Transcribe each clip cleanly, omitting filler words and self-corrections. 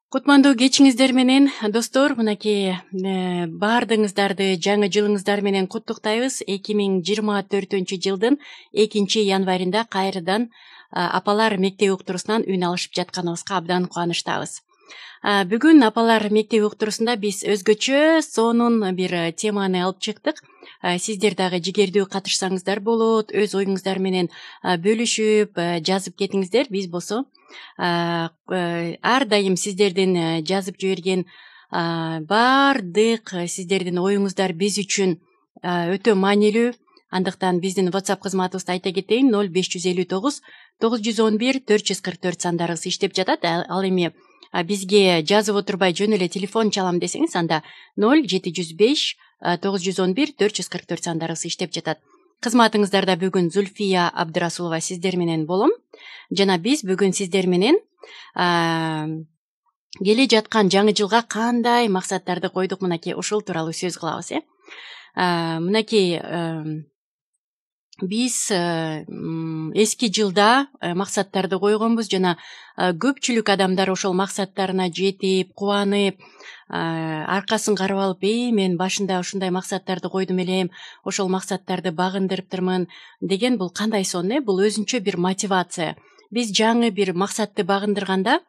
Кутмандуу кечиңиздер менен достор, мынакей баардыгыңыздарды жаңы жылыңыздар менен куттуктайбыз. 2024-жылдын 2-январында кайрадан апалар мектеп уктуруусунан үн алышып жатканыбызга абдан кубанычтабыз. Бүгүн апалар мектеп уктуруусунда биз өзгөчө сонун бир теманы алып чыктык. Сиздер дагы жигердүү катышсаңыздар болот, өз оюңуздар менен бөлүшүп, жазып кетиңиздер. Биз болсо ар дайым сиздердин жазып жиберген баардык сиздердин оюңуздар биз үчүн өтө маанилүү. Андыктан биздин WhatsApp кызматыбызды айта кетейин: 0559 911 444 сандарыбыз иштеп жатат. Ал эми бизге жазып отурбай жөн эле телефон чалам десеңиз, анда 0705 911 444 сандарыбыз иштеп жатат. Кызматыңыздарда бүгүн Зульфия Абдырасулова сиздер менен болом. Жана биз бүгүн сиздер менен келе жаткан жаңы жылга кандай максаттарды койдук, мынакей ушул тууралуу сөз кылабыз. Мынакей биз эски жылда максаттарды койгонбуз жана көпчүлүк адамдар ошол максаттарына жетип, кубанып, аркасын карап алып, мен башында ушундай максаттарды койдум элем, ошол максаттарды багындырыптырмын деген бул кандай сон? Бул өзүнчө бир мотивация. Биз жаңы бир максатты багындырганда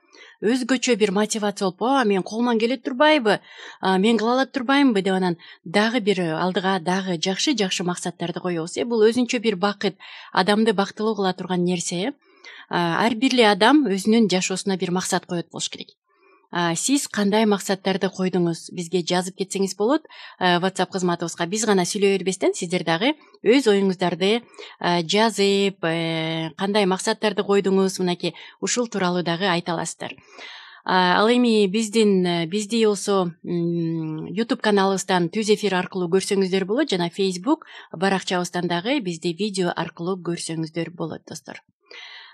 өзгөчө бир мотивация болуп, мен колуман келе турбайбы, мен кыла ала турбаймынбы деп анан дагы бир алдыга дагы жакшы максаттарды коебуз. Бул өзүнчө бир бакыт, адамды бактылуу кыла турган нерсе. Ар бир эле адам өзүнүн жашоосуна бир максат коет болуш керек. Сиз кандай максаттарды койдуңуз? Бизге жазып кетсеңиз болот. WhatsApp кызматыбызга биз гана сүйлөй бербестен, сиздер дагы өз оюңуздарды жазып, кандай максаттарды койдуңуз, мынакей ушул тууралуу дагы айта аласыздар. Ал эми бизди болсо YouTube каналыбыздан түз эфир аркылуу көрсөңүздөр болот, жана Facebook баракчабыздан дагы бизди видео аркылуу көрсөңүздөр болот, достор.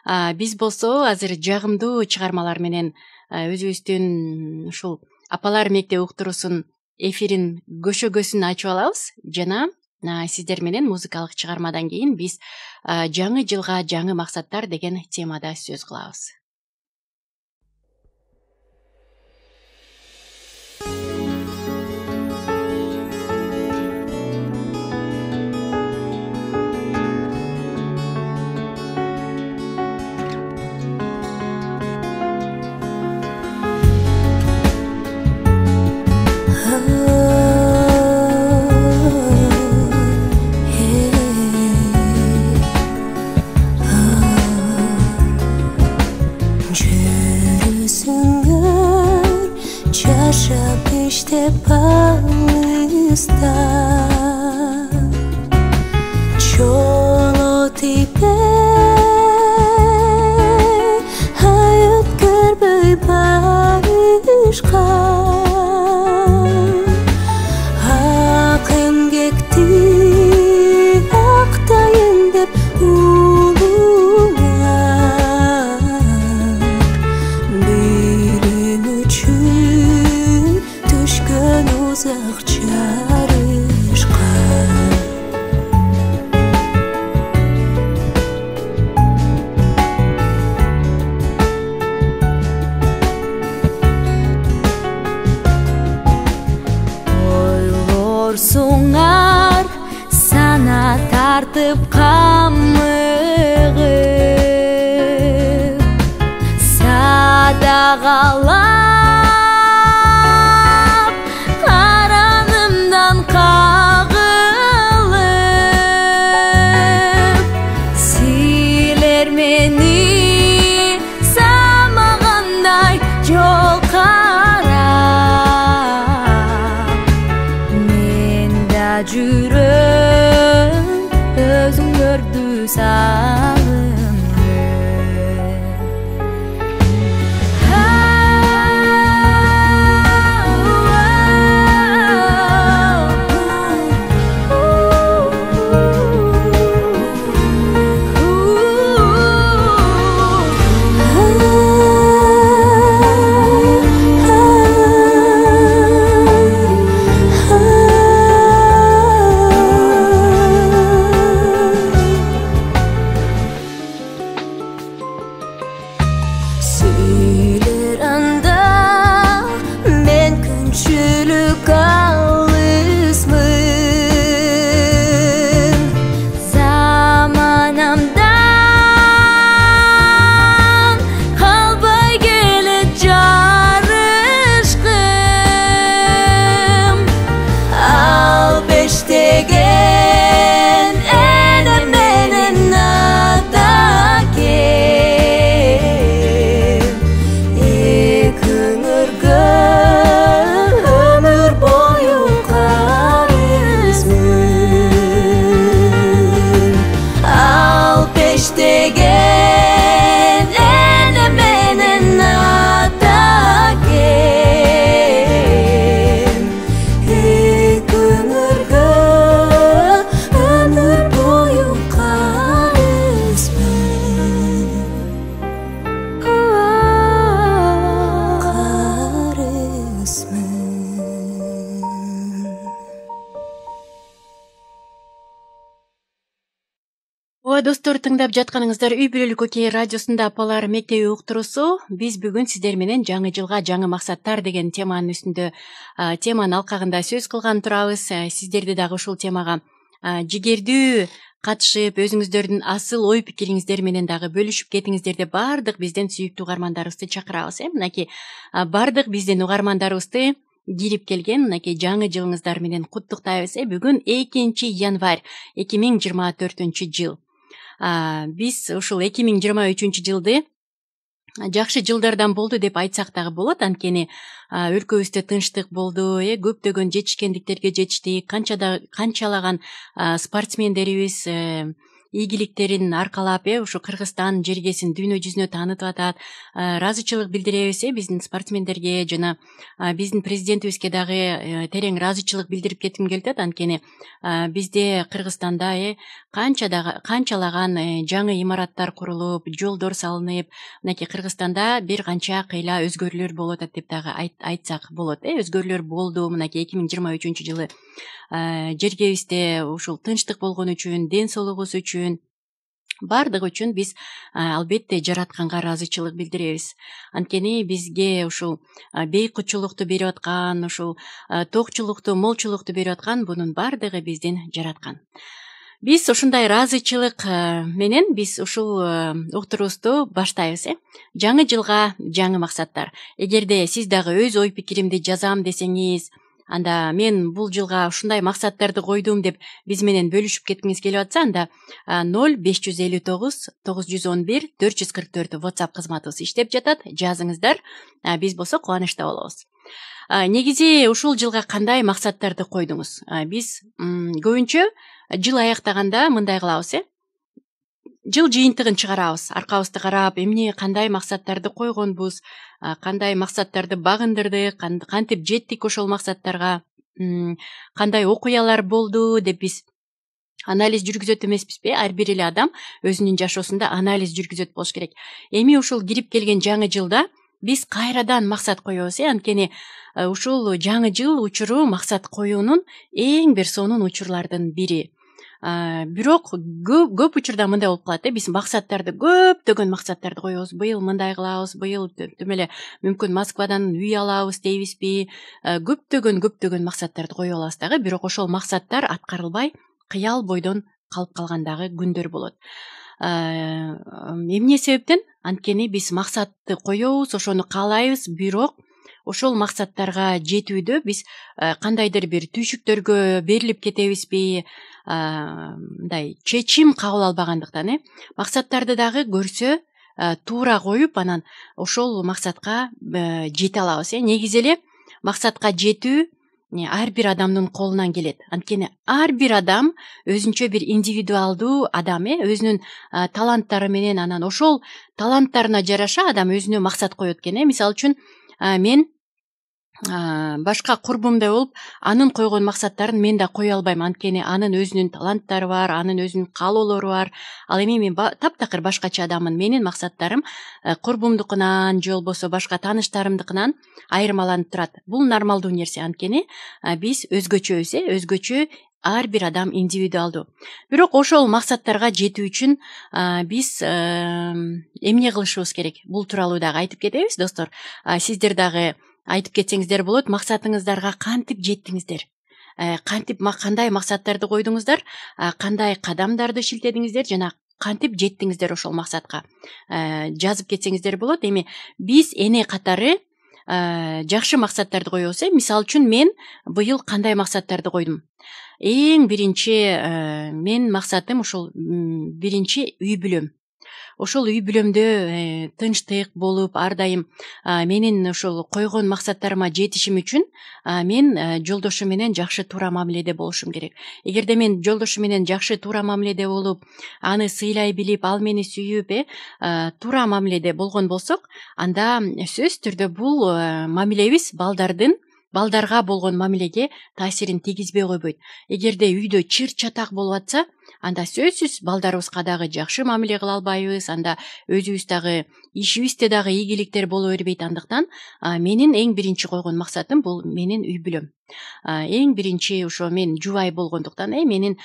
Биз болсо азыр жагымдуу чыгармалар менен өзүбүздүн ушул апалар мектеп уктуруусунун эфирин көшөгөсүн ачып алабыз. Жана сиздер менен музыкалык чыгармадан кийин биз жаңы жылга жаңы максаттар деген темада сөз кылабыз. İşte palista Çolo tipe Hayat görbey barışka Akın gekti Aktayın dep uluna Birin üçün Düşkün uzak çarışka Oylorsunlar sana tartıp kamıgıp Sadağalar Жүрөм өзүң көрдү Ооба достор, тыңдап жатканыңыздар Үй бүлөлүк окей радиосунда апалар мектеби уктуруусу. Биз бүгүн сиздер менен жаңы жылга жаңы максаттар деген теманын үстүндө, теманын алкагында сөз кылган турабыз. Сиздерди дагы ушул темага жигердүү катышып, өзүңүздөрдүн асыл ой пикириңиздер менен дагы бөлүшүп кетиңиздер деп баардык бизден сүйүктүү угармандарыбызды чакырабыз. Мынакей баардык биздин угармандарыбызды кирип келген мынакей жаңы жылыңыздар менен куттуктайбыз. Бүгүн 2 январь 2024 жыл. Биз ушул 2023 жылды жакшы жылдардан болду деп айтсак дагы болот. Анткени өлкөбүздө тынчтык болду, көптөгөн жетишкендиктерге жетиштик, канчалаган спортсмендерибиз ийгиликтерин аркалап ушу Кыргызстан жергесин дүйнө жүзүнө таанытып атат. Ыраазычылык билдиребиз биздин спортсмендерге жана биздин президентибизге дагы терең ыраазычылык билдирип кетким келип атат. Анткени бизде Кыргызстанда канчалаган жаңы имараттар курулуп, жолдор салынып, мынакей Кыргызстанда бир канча кыйла өзгөрүүлөр болуп атат деп дагы айтсак болот. Өзгөрүүлөр болду. Мынакей 2023 жылы жергебизде ушул тынчтык болгон үчүн, ден соолугубуз үчүн, бардыгы үчүн биз албетте жаратканга ыраазычылык билдиребиз. Анткени бизге ушул бейкучулукту берип аткан, ушул токчулукту, молчулукту берип аткан бунун бардыгы биздин жараткан. Биз ушундай ыраазычылык менен биз ушул уктуруубузду баштайбыз. Жаңы жылга жаңы максаттар. Эгерде сиз дагы өз ой пикиримди жазам десеңиз, анда мен бул жылга ушундай максаттарды койдум деп биз менен бөлүшүп кеткиңиз келип атса, анда 0559 911 444 WhatsApp кызматыбыз иштеп жатат. Жазыңыздар. Биз болсо кубанычта болобуз. Негизи ушул жылга кандай максаттарды койдуңуз? Биз көбүнчө жыл аяктаганда мындай кылабыз. Жыл жыйынтыгын чыгарабыз. Аркабызды карап, эмне кандай максаттарды койгонбуз, кандай максаттарды багындырдык, кантип жеттик ошол максаттарга, кандай окуялар болду деп биз анализ жүргүзөт эмеспизби? Ар бир эле адам өзүнүн жашоосунда анализ жүргүзөт болуш керек. Эми ушул кирип келген жаңы жылда биз кайрадан максат коебуз. Анткени ушул жаңы жыл учуру максат коюунун эң бир сонун учурлардын бири. Бирок көп учурда мындай болуп калат. Биз максаттарды көптөгөн максаттарды коебуз. Быйыл мындай кылабыз, быйыл тим эле мүмкүн Москвадан үй алабыз дейбизби? Көптөгөн максаттарды коюп алабыз дагы, бирок ошол максаттар аткарылбай, кыял бойдон калып калгандагы күндөр болот. Эмне себептен? Анткени биз максатты коебуз, ошону каалайбыз, бирок ошол максаттарга жетүүдө биз кандайдыр бир түйшүктөргө берилип кетебизби? Мындай чечим кабыл албагандыктан, максаттарды дагы көрсө туура коюп, анан ошол максатка жете алабыз. Негизи эле максатка жетүү ар бир адамдын колунан келет. Анткени ар бир адам өзүнчө бир индивидуалдуу адам, өзүнүн таланттары менен, анан ошол таланттарына жараша адам өзүнө максат коет экен. Мисалы үчүн мен башка курбумдай болуп, анын койгон максаттарын мен да кое албайм. Анткени анын өзүнүн таланттары бар, анын өзүнүн каалоолору бар. Ал эми мен таптакыр башкача адаммын. Менин максаттарым курбумдукунан же болбосо башка тааныштарымдыкынан айырмаланып турат. Бул нормалдуу нерсе. Анткени биз өзгөчөбүз, өзгөчө ар бир адам индивидуалдуу. Бирок ошол максаттарга жетүү үчүн биз эмне кылышыбыз керек? Бул тууралуу дагы айтып кетебиз, достор. Сиздер дагы айтып кетсеңиздер болот, максатыңыздарга кантип жеттиңиздер? Кандай максаттарды койдуңуздар? Кандай кадамдарды шилтедиңиздер жана кантип жеттиңиздер ошол максатка? Жазып кетсеңиздер болот. Эми биз эне катары жакшы максаттарды коебуз. Мисалы үчүн мен быйыл кандай максаттарды койдум? Эң биринчи мен максатым ушул биринчи үй бүлөм. Ошол үй бүлөмдө тынчтык болуп, ар дайым менин ошол койгон максаттарыма жетишим үчүн мен жолдошум менен жакшы туура мамиледе болушум керек. Эгерде мен жолдошум менен жакшы туура мамиледе болуп, аны сыйлай билип, ал мени сүйүп, туура мамиледе болгон болсок, анда сөзсүз түрдө бул мамилебиз балдарга болгон мамилеге таасирин тийгизбей койбойт. Эгерде үйдө чыр чатак болуп атса, анда сөзсүз балдарыбызга дагы жакшы мамиле кыла албайбыз, анда өзүбүз дагы ишибизде дагы ийгиликтер боло бербейт. Андыктан менин эң биринчи койгон максатым бул менин үй бүлөм. Эң биринчи ошо мен жубай болгондуктан менин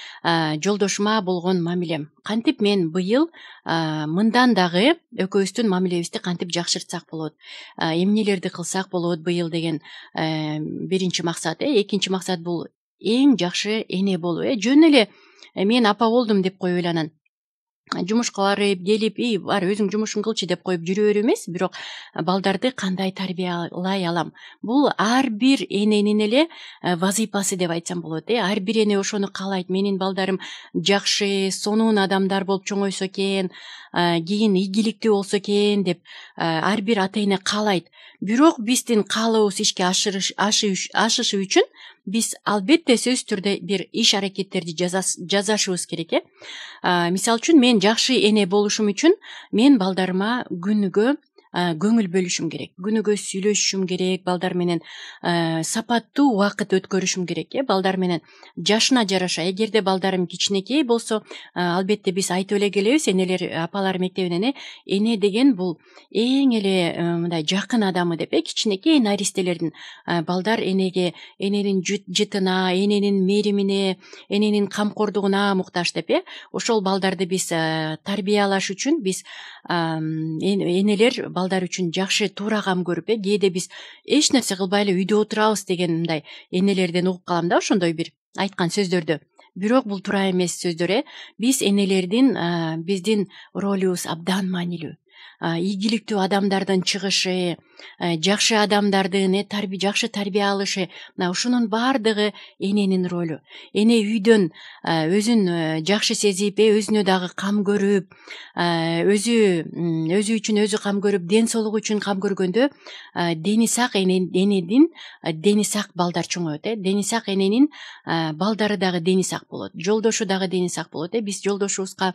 жолдошума болгон мамилем. Кантип мен быйыл мындан дагы экөөбүздүн мамилебизди кантип жакшыртсак болот, эмнелерди кылсак болот быйыл деген биринчи максат. Экинчи максат бул эң жакшы эне болуу. Жөн эле мен апа болдум деп коюп эле анан жумушка барып келип бар өзүң жумушуңду кылчы деп коюп жүрө берүү эмес, бирок балдарды кандай тарбиялай алам, бул ар бир эненин эле вазыйпасы деп айтсам болот. Ар бир эне ошону каалайт. Менин балдарым жакшы, сонун адамдар болуп чоңойсо экен, кийин ийгиликтүү болсо экен деп ар бир ата эне каалайт. Бирок биздин каалообуз ишке ашышы үчүн биз албетте сөзсүз түрдө бир иш аракеттерди жасашыбыз керек. Мисалы үчүн мен жакшы эне болушум үчүн мен балдарыма күнүгө көңүл бөлүшүм керек, күнүгө сүйлөшүшүм керек, балдар менен сапаттуу убакыт өткөрүшүм керек. Балдар менен жашына жараша, эгерде балдарым кичинекей болсо, албетте биз айтып эле келебиз, энелер апалар мектебинен эне деген бул эң эле мындай жакын адамы деп. Кичинекей наристелердин балдар энеге, эненин жытына, эненин мээримине, эненин камкордугуна муктаж деп. Ошол балдарды биз тарбиялаш үчүн биз энелер балдар үчүн жакшы туура кам көрүп, кээде биз эч нерсе кылбай эле үйдө отурабыз деген мындай энелерден угуп калам да, ошондой бир айткан сөздөрдү. Бирок бул туура эмес сөздөр. Биз энелердин биздин ролубуз абдан маанилүү. Ийгиликтүү адамдардын чыгышы, жакшы адамдардын жакшы тарбия алышы, мына ушунун баардыгы эненин ролу. Эне үйдөн өзүн жакшы сезип, өзүнө дагы кам көрүп, өзү үчүн өзү кам көрүп, ден соолугу үчүн кам көргөндө дени сак энедин дени сак балдар чоңоет. Дени сак эненин балдары дагы дени сак болот, жолдошу дагы дени сак болот. Биз жолдошубузга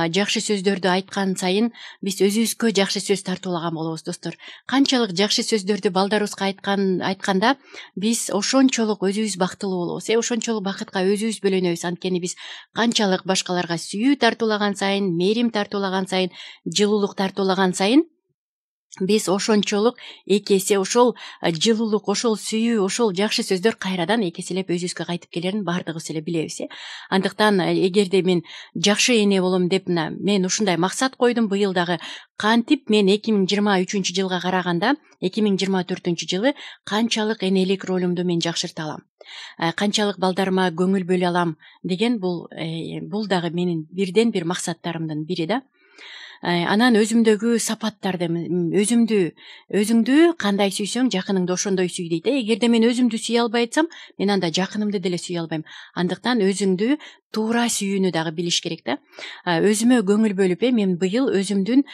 жакшы сөздөрдү айткан сайын биз өзүбүзгө жакшы сөз тартуулаган болобуз, достор. Канчалык жакшы сөздөрдү балдарыбызга айтканда биз ошончолук өзүбүз бактылуу болобуз. Ошончолук бакытка өзүбүз бөлөнөбүз. Анткени биз канчалык башкаларга сүйүү тартуулаган сайын, мээрим тартуулаган сайын, жылуулук тартуулаган сайын биз ошончолук эки эсе ошол жылуулук, ошол сүйүү, ошол жакшы сөздөр кайрадан эки эселеп өзүбүзгө кайтып келерин баардыгыбыз эле билебиз. Андыктан эгерде мен жакшы эне болом деп мен ушундай максат койдум быйыл дагы. Кантип мен 2023 жылга караганда 2024 жылы канчалык энелик ролумду мен жакшырта алам, канчалык балдарыма көңүл бөлө алам деген бул дагы менин бирден бир максаттарымдын бири да. Анан өзүмдөгү сапаттарды, өзүңдү кандай сүйсөң, жакыныңды ошондой сүй дейт. Эгерде мен өзүмдү сүйө албай атсам, мен анда жакынымды деле сүйө албайм. Андыктан өзүңдү туура сүйүүнү дагы билиш керек да. Өзүмө көңүл бөлүп, мен быйыл өзүмдүн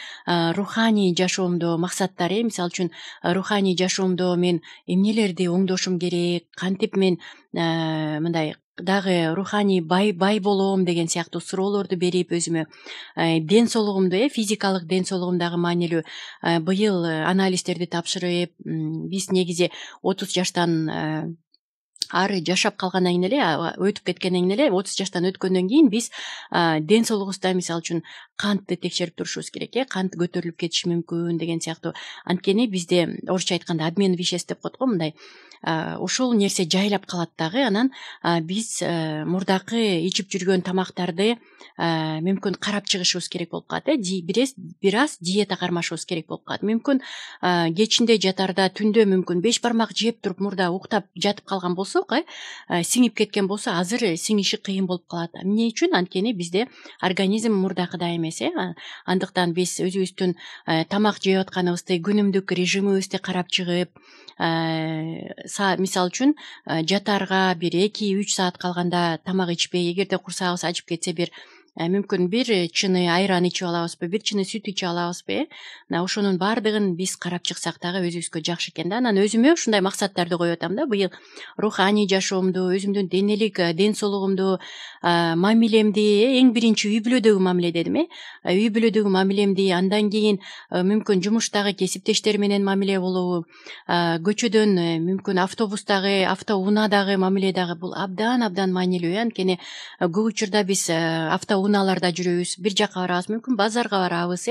руханий жашоомдо максаттары, мисалы үчүн руханий жашоомдо мен эмнелерди оңдошум керек, кантип мен мындай дагы руханий бай болом деген сыяктуу суроолорду берип, өзүмө ден соолугумду, физикалык ден соолугум дагы маанилүү. Быйыл анализдерди тапшырып, биз негизи 30 жаштан ары жашап калгандан кийин эле, өтүп кеткенден кийин эле, 30 жаштан өткөндөн кийин биз ден соолугубузда мисалы үчүн кантты текшерип турушубуз керек. Кант көтөрүлүп кетиши мүмкүн деген сыяктуу. Анткени бизде орусча айтканда обмен веществ деп коет го, мындай ошол нерсе жайлап калат дагы. Анан биз мурдакы ичип жүргөн тамактарды мүмкүн карап чыгышыбыз керек болуп калат. Бир аз диета кармашыбыз керек болуп калат. Мүмкүн кечинде жатарда, түндө мүмкүн 5 бармак жеп туруп мурда уктап жатып калган болсок, сиңип кеткен болсо, азыр сиңиши кыйын болуп калат. Эмне үчүн? Анткени бизде организм мурдакыдай эмес. Андыктан биз өзүбүздүн тамак жеп атканыбызды, күнүмдүк режимибизди карап чыгып, мисалы үчүн жатарга бир 2-3 саат калганда тамак ичпей, эгерде курсагыбыз ачып кетсе бир мүмкүн бир чыны айран ичип алабызбы, бир чыны сүт ичип алабызбы. Мына ошонун баардыгын биз карап чыксак дагы өзүбүзгө жакшы экен да. Анан өзүмө ушундай максаттарды коюп атам да. Быйыл руханий жашоомду, өзүмдүн денелик ден соолугумду, мамилемди эң биринчи үй бүлөдөгү мамиле дедим. Үй бүлөдөгү мамилемди, андан кийин мүмкүн жумуштагы кесиптештер менен мамиле болобу, көчөдөн мүмкүн автобустагы, автоунаадагы мамиле дагы бул абдан маанилүү. Анткени көп учурда биз автоунааларда жүрөбүз, бир жакка барабыз, мүмкүн базарга барабыз,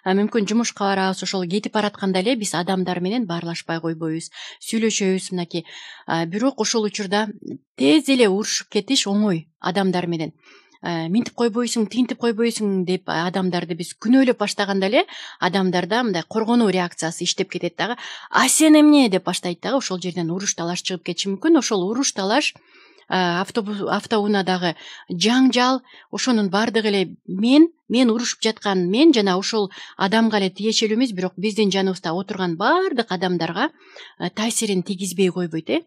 мүмкүн жумушка барабыз. Ошол кетип баратканда эле биз адамдар менен баарлашпай койбойбуз, сүйлөшөбүз мынакей. Бирок ошол учурда тез эле урушуп кетиш оңой адамдар менен. Минтип койбойсуң, тигинтип койбойсуң деп адамдарды биз күнөөлөп баштаганда эле адамдарда мындай коргонуу реакциясы иштеп кетет дагы. Сен эмне деп баштайт дагы. Ошол жерден уруш талаш чыгып кетиши мүмкүн. Ошол уруш талаш, автоунаадагы жаңжал, ошонун баардыгы эле мен урушуп жаткан мен жана ошол адамга эле тиешелүү эмес, бирок биздин жаныбызда отурган баардык адамдарга таасирин тийгизбей койбойт.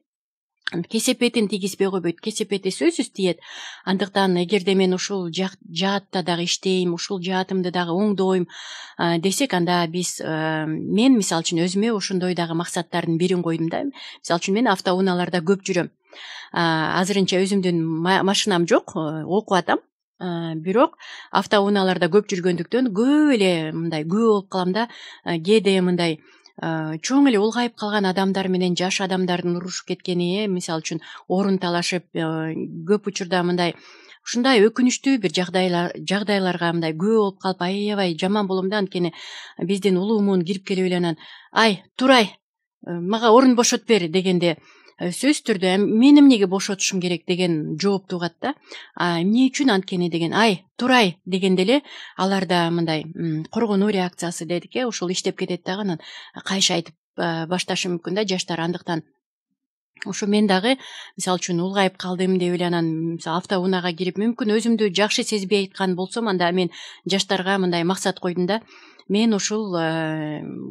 Кесепетин тийгизбей койбойт. Кесепети сөзсүз тиет. Андыктан эгерде мен ушул жаатта дагы иштейм, ушул жаатымды дагы оңдойм десек, анда биз мен мисалы үчүн өзүмө ошондой дагы максаттардын бирин койдум да. Мисалы үчүн мен автоунааларда көп жүрөм. Азырынча өзүмдүн машинам жок, окуп атам. Бирок автоунааларда көп жүргөндүктөн көп эле мындай күбө болуп калам да. Кээде мындай чоң эле улгайып калган адамдар менен жаш адамдардын урушуп кеткени, мисалы үчүн орун талашып, көп учурда мындай ушундай өкүнүчтүү бир жагдайларга мындай күбө болуп калып аябай жаман болом да. Анткени биздин улуумун кирип келип эле анан турай, мага орун бошот бер дегенде сөзсүз түрдө мен эмнеге бошотушум керек деген жооп тугат да. Эмне үчүн анткени деген турай дегенде эле аларда мындай коргонуу реакциясы дедик, ошол иштеп кетет дагы. Анан кайшы айтып башташы мүмкүн да жаштар. Андыктан ошо мен дагы мисалы үчүн улгайып калдым деп эле анан автоунаага кирип мүмкүн өзүмдү жакшы сезбей айткан болсом, анда мен жаштарга мындай максат койдум да. Мен ушул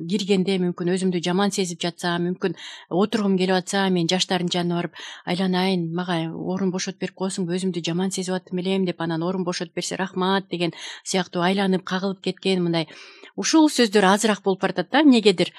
киргенде мүмкүн өзүмдү жаман сезип жатсам, мүмкүн отургум келип атса, мен жаштардын жанына барып айланайын, мага орун бошотуп берип коесуңбу, өзүмдү жаман сезип аттым элем деп, анан орун бошотуп берсе рахмат деген сыяктуу айланып кагылып кеткен мындай ушул сөздөр азыраак болуп баратат да. Эмнегедир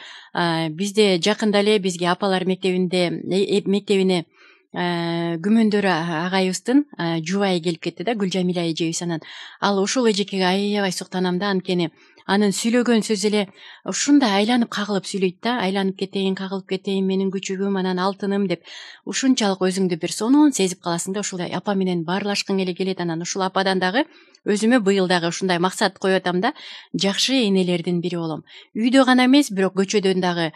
бизде жакында эле бизге апалар мектебине күмөндөр агайыбыздын жубайы келип кетти да, Гүлжамиля эжебиз. Анан ал ошол эжекеге аябай суктанам да. Анткени анын сүйлөгөн сөзү эле ушундай айланып кагылып сүйлөйт да. Айланып кетейин, кагылып кетейин, менин күчүгүм, анан алтыным деп ушунчалык өзүңдү бир сонун сезип каласың да. Ушулай апа менен баарлашкың эле келет. Анан ушул ападан дагы өзүмө быйыл дагы ушундай максат коюп атам да. Жакшы энелердин бири болом. Үйдө гана эмес, бирок көчөдөн дагы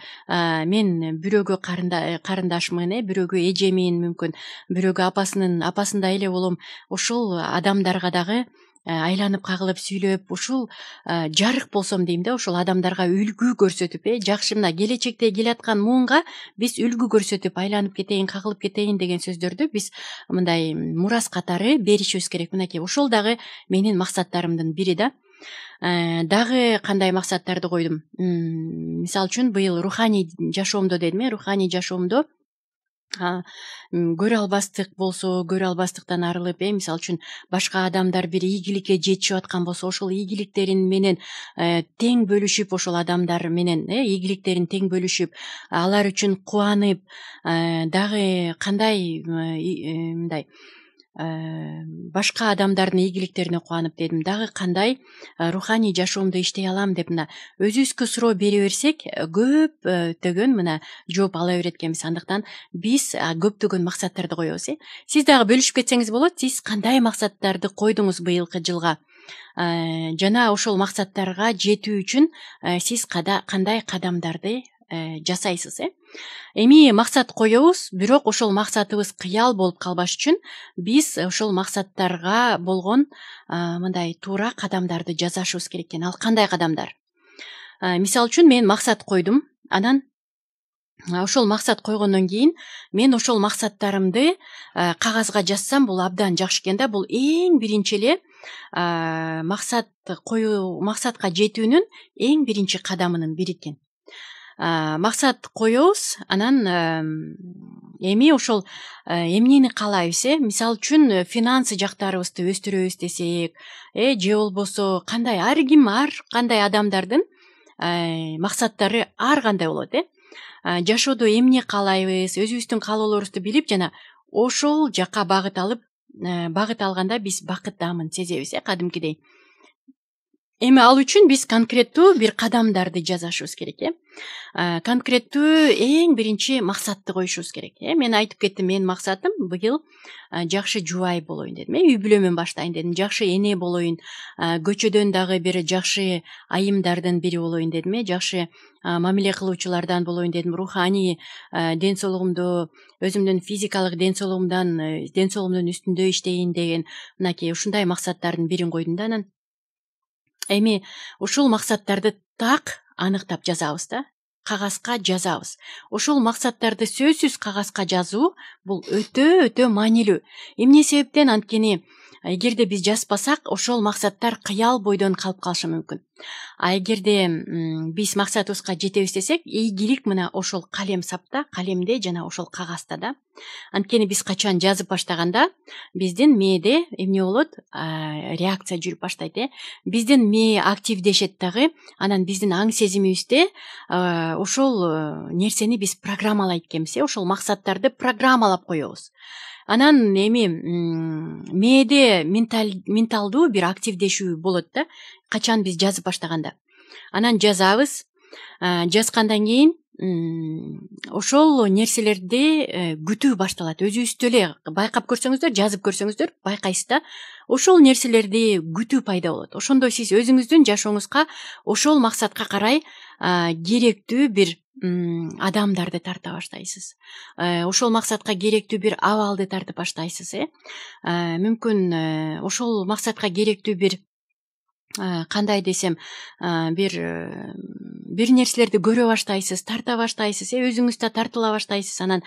мен бирөөгө карындашмын, бирөөгө эжемин, мүмкүн бирөөгө апасындай эле болом. Ошол адамдарга дагы айланып кагылып сүйлөп, ушул жарык болсом дейм да. Ошол адамдарга үлгү көрсөтүп, жакшы мына келечекте келаткан муунга биз үлгү көрсөтүп, айланып кетейин, кагылып кетейин деген сөздөрдү биз мындай мурас катары беришибиз керек. Мынакей ошол дагы менин максаттарымдын бири да. Дагы кандай максаттарды койдум? Мисалы үчүн быйыл руханий жашоомдо дедим, руханий жашоомдо көрө албастык болсо, көрө албастыктан арылып, мисалы үчүн башка адамдар бир ийгиликке жетишип аткан болсо, ошол ийгиликтерин менен тең бөлүшүп, ошол адамдар менен ийгиликтерин тең бөлүшүп, алар үчүн кубанып, дагы кандай мындай башка адамдардын ийгиликтерине кубанып дедим, дагы кандай руханий жашоомдо иштей алам деп мына өзүбүзгө суроо бере берсек, көптөгөн мына жооп ала берет экенбиз. Андыктан биз көптөгөн максаттарды коебуз. Сиз дагы бөлүшүп кетсеңиз болот. Сиз кандай максаттарды койдуңуз быйылкы жылга? Жана ошол максаттарга жетүү үчүн сиз кандай кадамдарды жасайсыз? Эми максат коебуз, бирок ошол максатыбыз кыял болуп калбаш үчүн биз ошол максаттарга болгон мындай туура кадамдарды жасашыбыз керек экен. Ал кандай кадамдар? Мисалы үчүн мен максат койдум. Анан ошол максат койгондон кийин мен ошол максаттарымды кагазга жазсам, бул абдан жакшы экен да. Бул эң биринчи эле максатка жетүүнүн эң биринчи кадамынын бири экен. Максат коебуз, анан эми ошол эмнени каалайбыз, мисалы үчүн финансы жактарыбызды өстүрөбүз десек, же болбосо кандай ар ким ар кандай адамдардын максаттары ар кандай болот. Жашоодо эмне каалайбыз, өзүбүздүн каалоолорубузду билип жана ошол жака багыт алганда биз бакыттамын сезебиз, кадимкидей. Эми ал үчүн биз конкреттүү бир кадамдарды жасашыбыз керек. Конкреттүү эң биринчи максатты коюшубуз керек. Мен айтып кеттим, менин максатым быйыл жакшы жубай болоюн дедим, үй бүлөмөн баштайын дедим, жакшы эне болоюн, көчөдөн дагы бир жакшы айымдардын бири болоюн дедим, жакшы мамиле кылуучулардан болоюн дедим, руханий ден соолугумду, өзүмдүн физикалык ден соолугумдун үстүндө иштейин деген мынакей ушундай максаттардын бирин койдум да. Анан эми ушул максаттарды так аныктап жазабыз да, кагазга жазабыз. Ошол максаттарды сөзсүз кагазга жазуу бул өтө маанилүү. Эмне себептен? Анткени эгерде биз жазбасак, ошол максаттар кыял бойдон калып калышы мүмкүн. Эгерде биз максатыбызга жетебиз десек, ийгилик мына ошол калем сапта, калемде жана ошол кагазда да. Анткени биз качан жазып баштаганда биздин мээде эмне болот? Реакция жүрүп баштайт. Биздин мээ активдешет дагы, анан биздин аң сезимибизде ошол нерсени биз программалайт экенбиз, ошол максаттарды программалап коебуз. Анан эми мээде менталдуу бир активдешүү болот да, качан биз жазып баштаганда. Анан жазабыз, жазгандан кийин ошол нерселерди күтүү башталат. Өзүбүздө эле байкап көрсөңүздөр, жазып көрсөңүздөр байкайсыз да, ошол нерселерди күтүү пайда болот. Ошондо сиз өзүңүздүн жашооңузга ошол максатка карай керектүү бир адамдарды тарта баштайсыз. Ошол максатка керектүү бир абалды тартып баштайсыз. Мүмкүн ошол максатка керектүү бир кандай десем, бир нерселерди көрө баштайсыз, тарта баштайсыз, өзүңүз да тартыла баштайсыз. Анан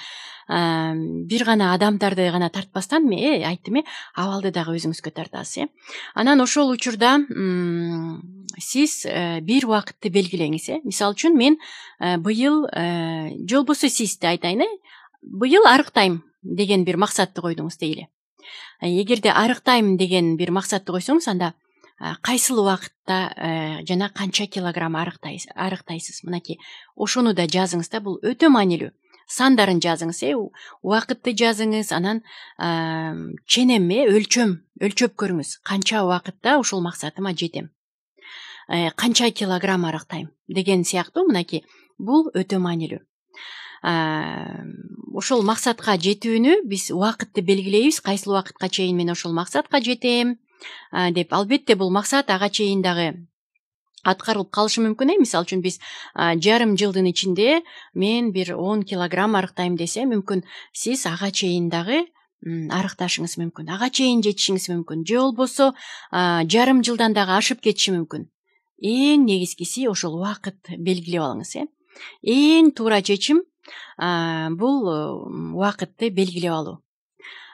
бир гана адамдарды гана тартпастан, мен айттым, абалды дагы өзүңүзгө тартасыз. Анан ошол учурда сиз бир убакытты белгилеңиз. Мисалы үчүн мен быйыл, же болбосо сизди айтайын, быйыл арыктайм деген бир максатты койдуңуз дейли. Эгерде арыктайм деген бир максатты койсоңуз, анда кайсыл убакытта жана канча килограмм арыктайсыз. Мынакей ошону да жазыңыз да, бул өтө маанилүү. Сандарын жазыңыз, убакытты жазыңыз, анан ченем, өлчөп көрүңүз. Канча убакытта ошол максатыма жетем, канча килограмм арыктайм деген сыяктуу, мынакей бул өтө маанилүү. Ошол максатка жетүүнү биз убакытты белгилейбиз, кайсыл убакытка чейин мен ошол максатка жетем деп. Албетте бул максат ага чейин дагы аткарылып калышы мүмкүн. Мисалы үчүн биз жарым жылдын ичинде мен бир 10 килограмм арыктайм десе, мүмкүн сиз ага чейин дагы арыкташыңыз мүмкүн, ага чейин жетишиңиз мүмкүн, же болбосо жарым жылдан дагы ашып кетиши мүмкүн. Эң негизгиси ошол убакыт белгилеп алыңыз. Эң туура чечим бул убакытты белгилеп алуу.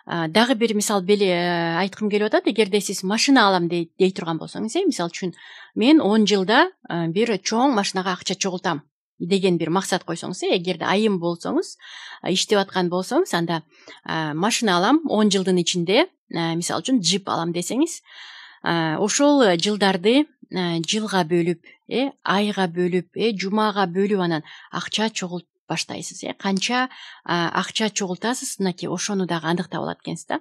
Дагы бир мисал айткым келип атат. Эгерде сиз машина алам дей турган болсоңуз, мисалы үчүн мен 10 жылда бир чоң машинага акча чогултам деген бир максат койсоңуз, эгерде айым болсоңуз, иштеп аткан болсоңуз, анда машина алам 10 жылдын ичинде, мисалы үчүн джип алам десеңиз, ошол жылдарды жылга бөлүп, айга бөлүп, жумага бөлүп анан акча чогултуп баштайсыз. Канча акча чогултасыз, мынакей ошону дагы андыктап алат экенсиз да.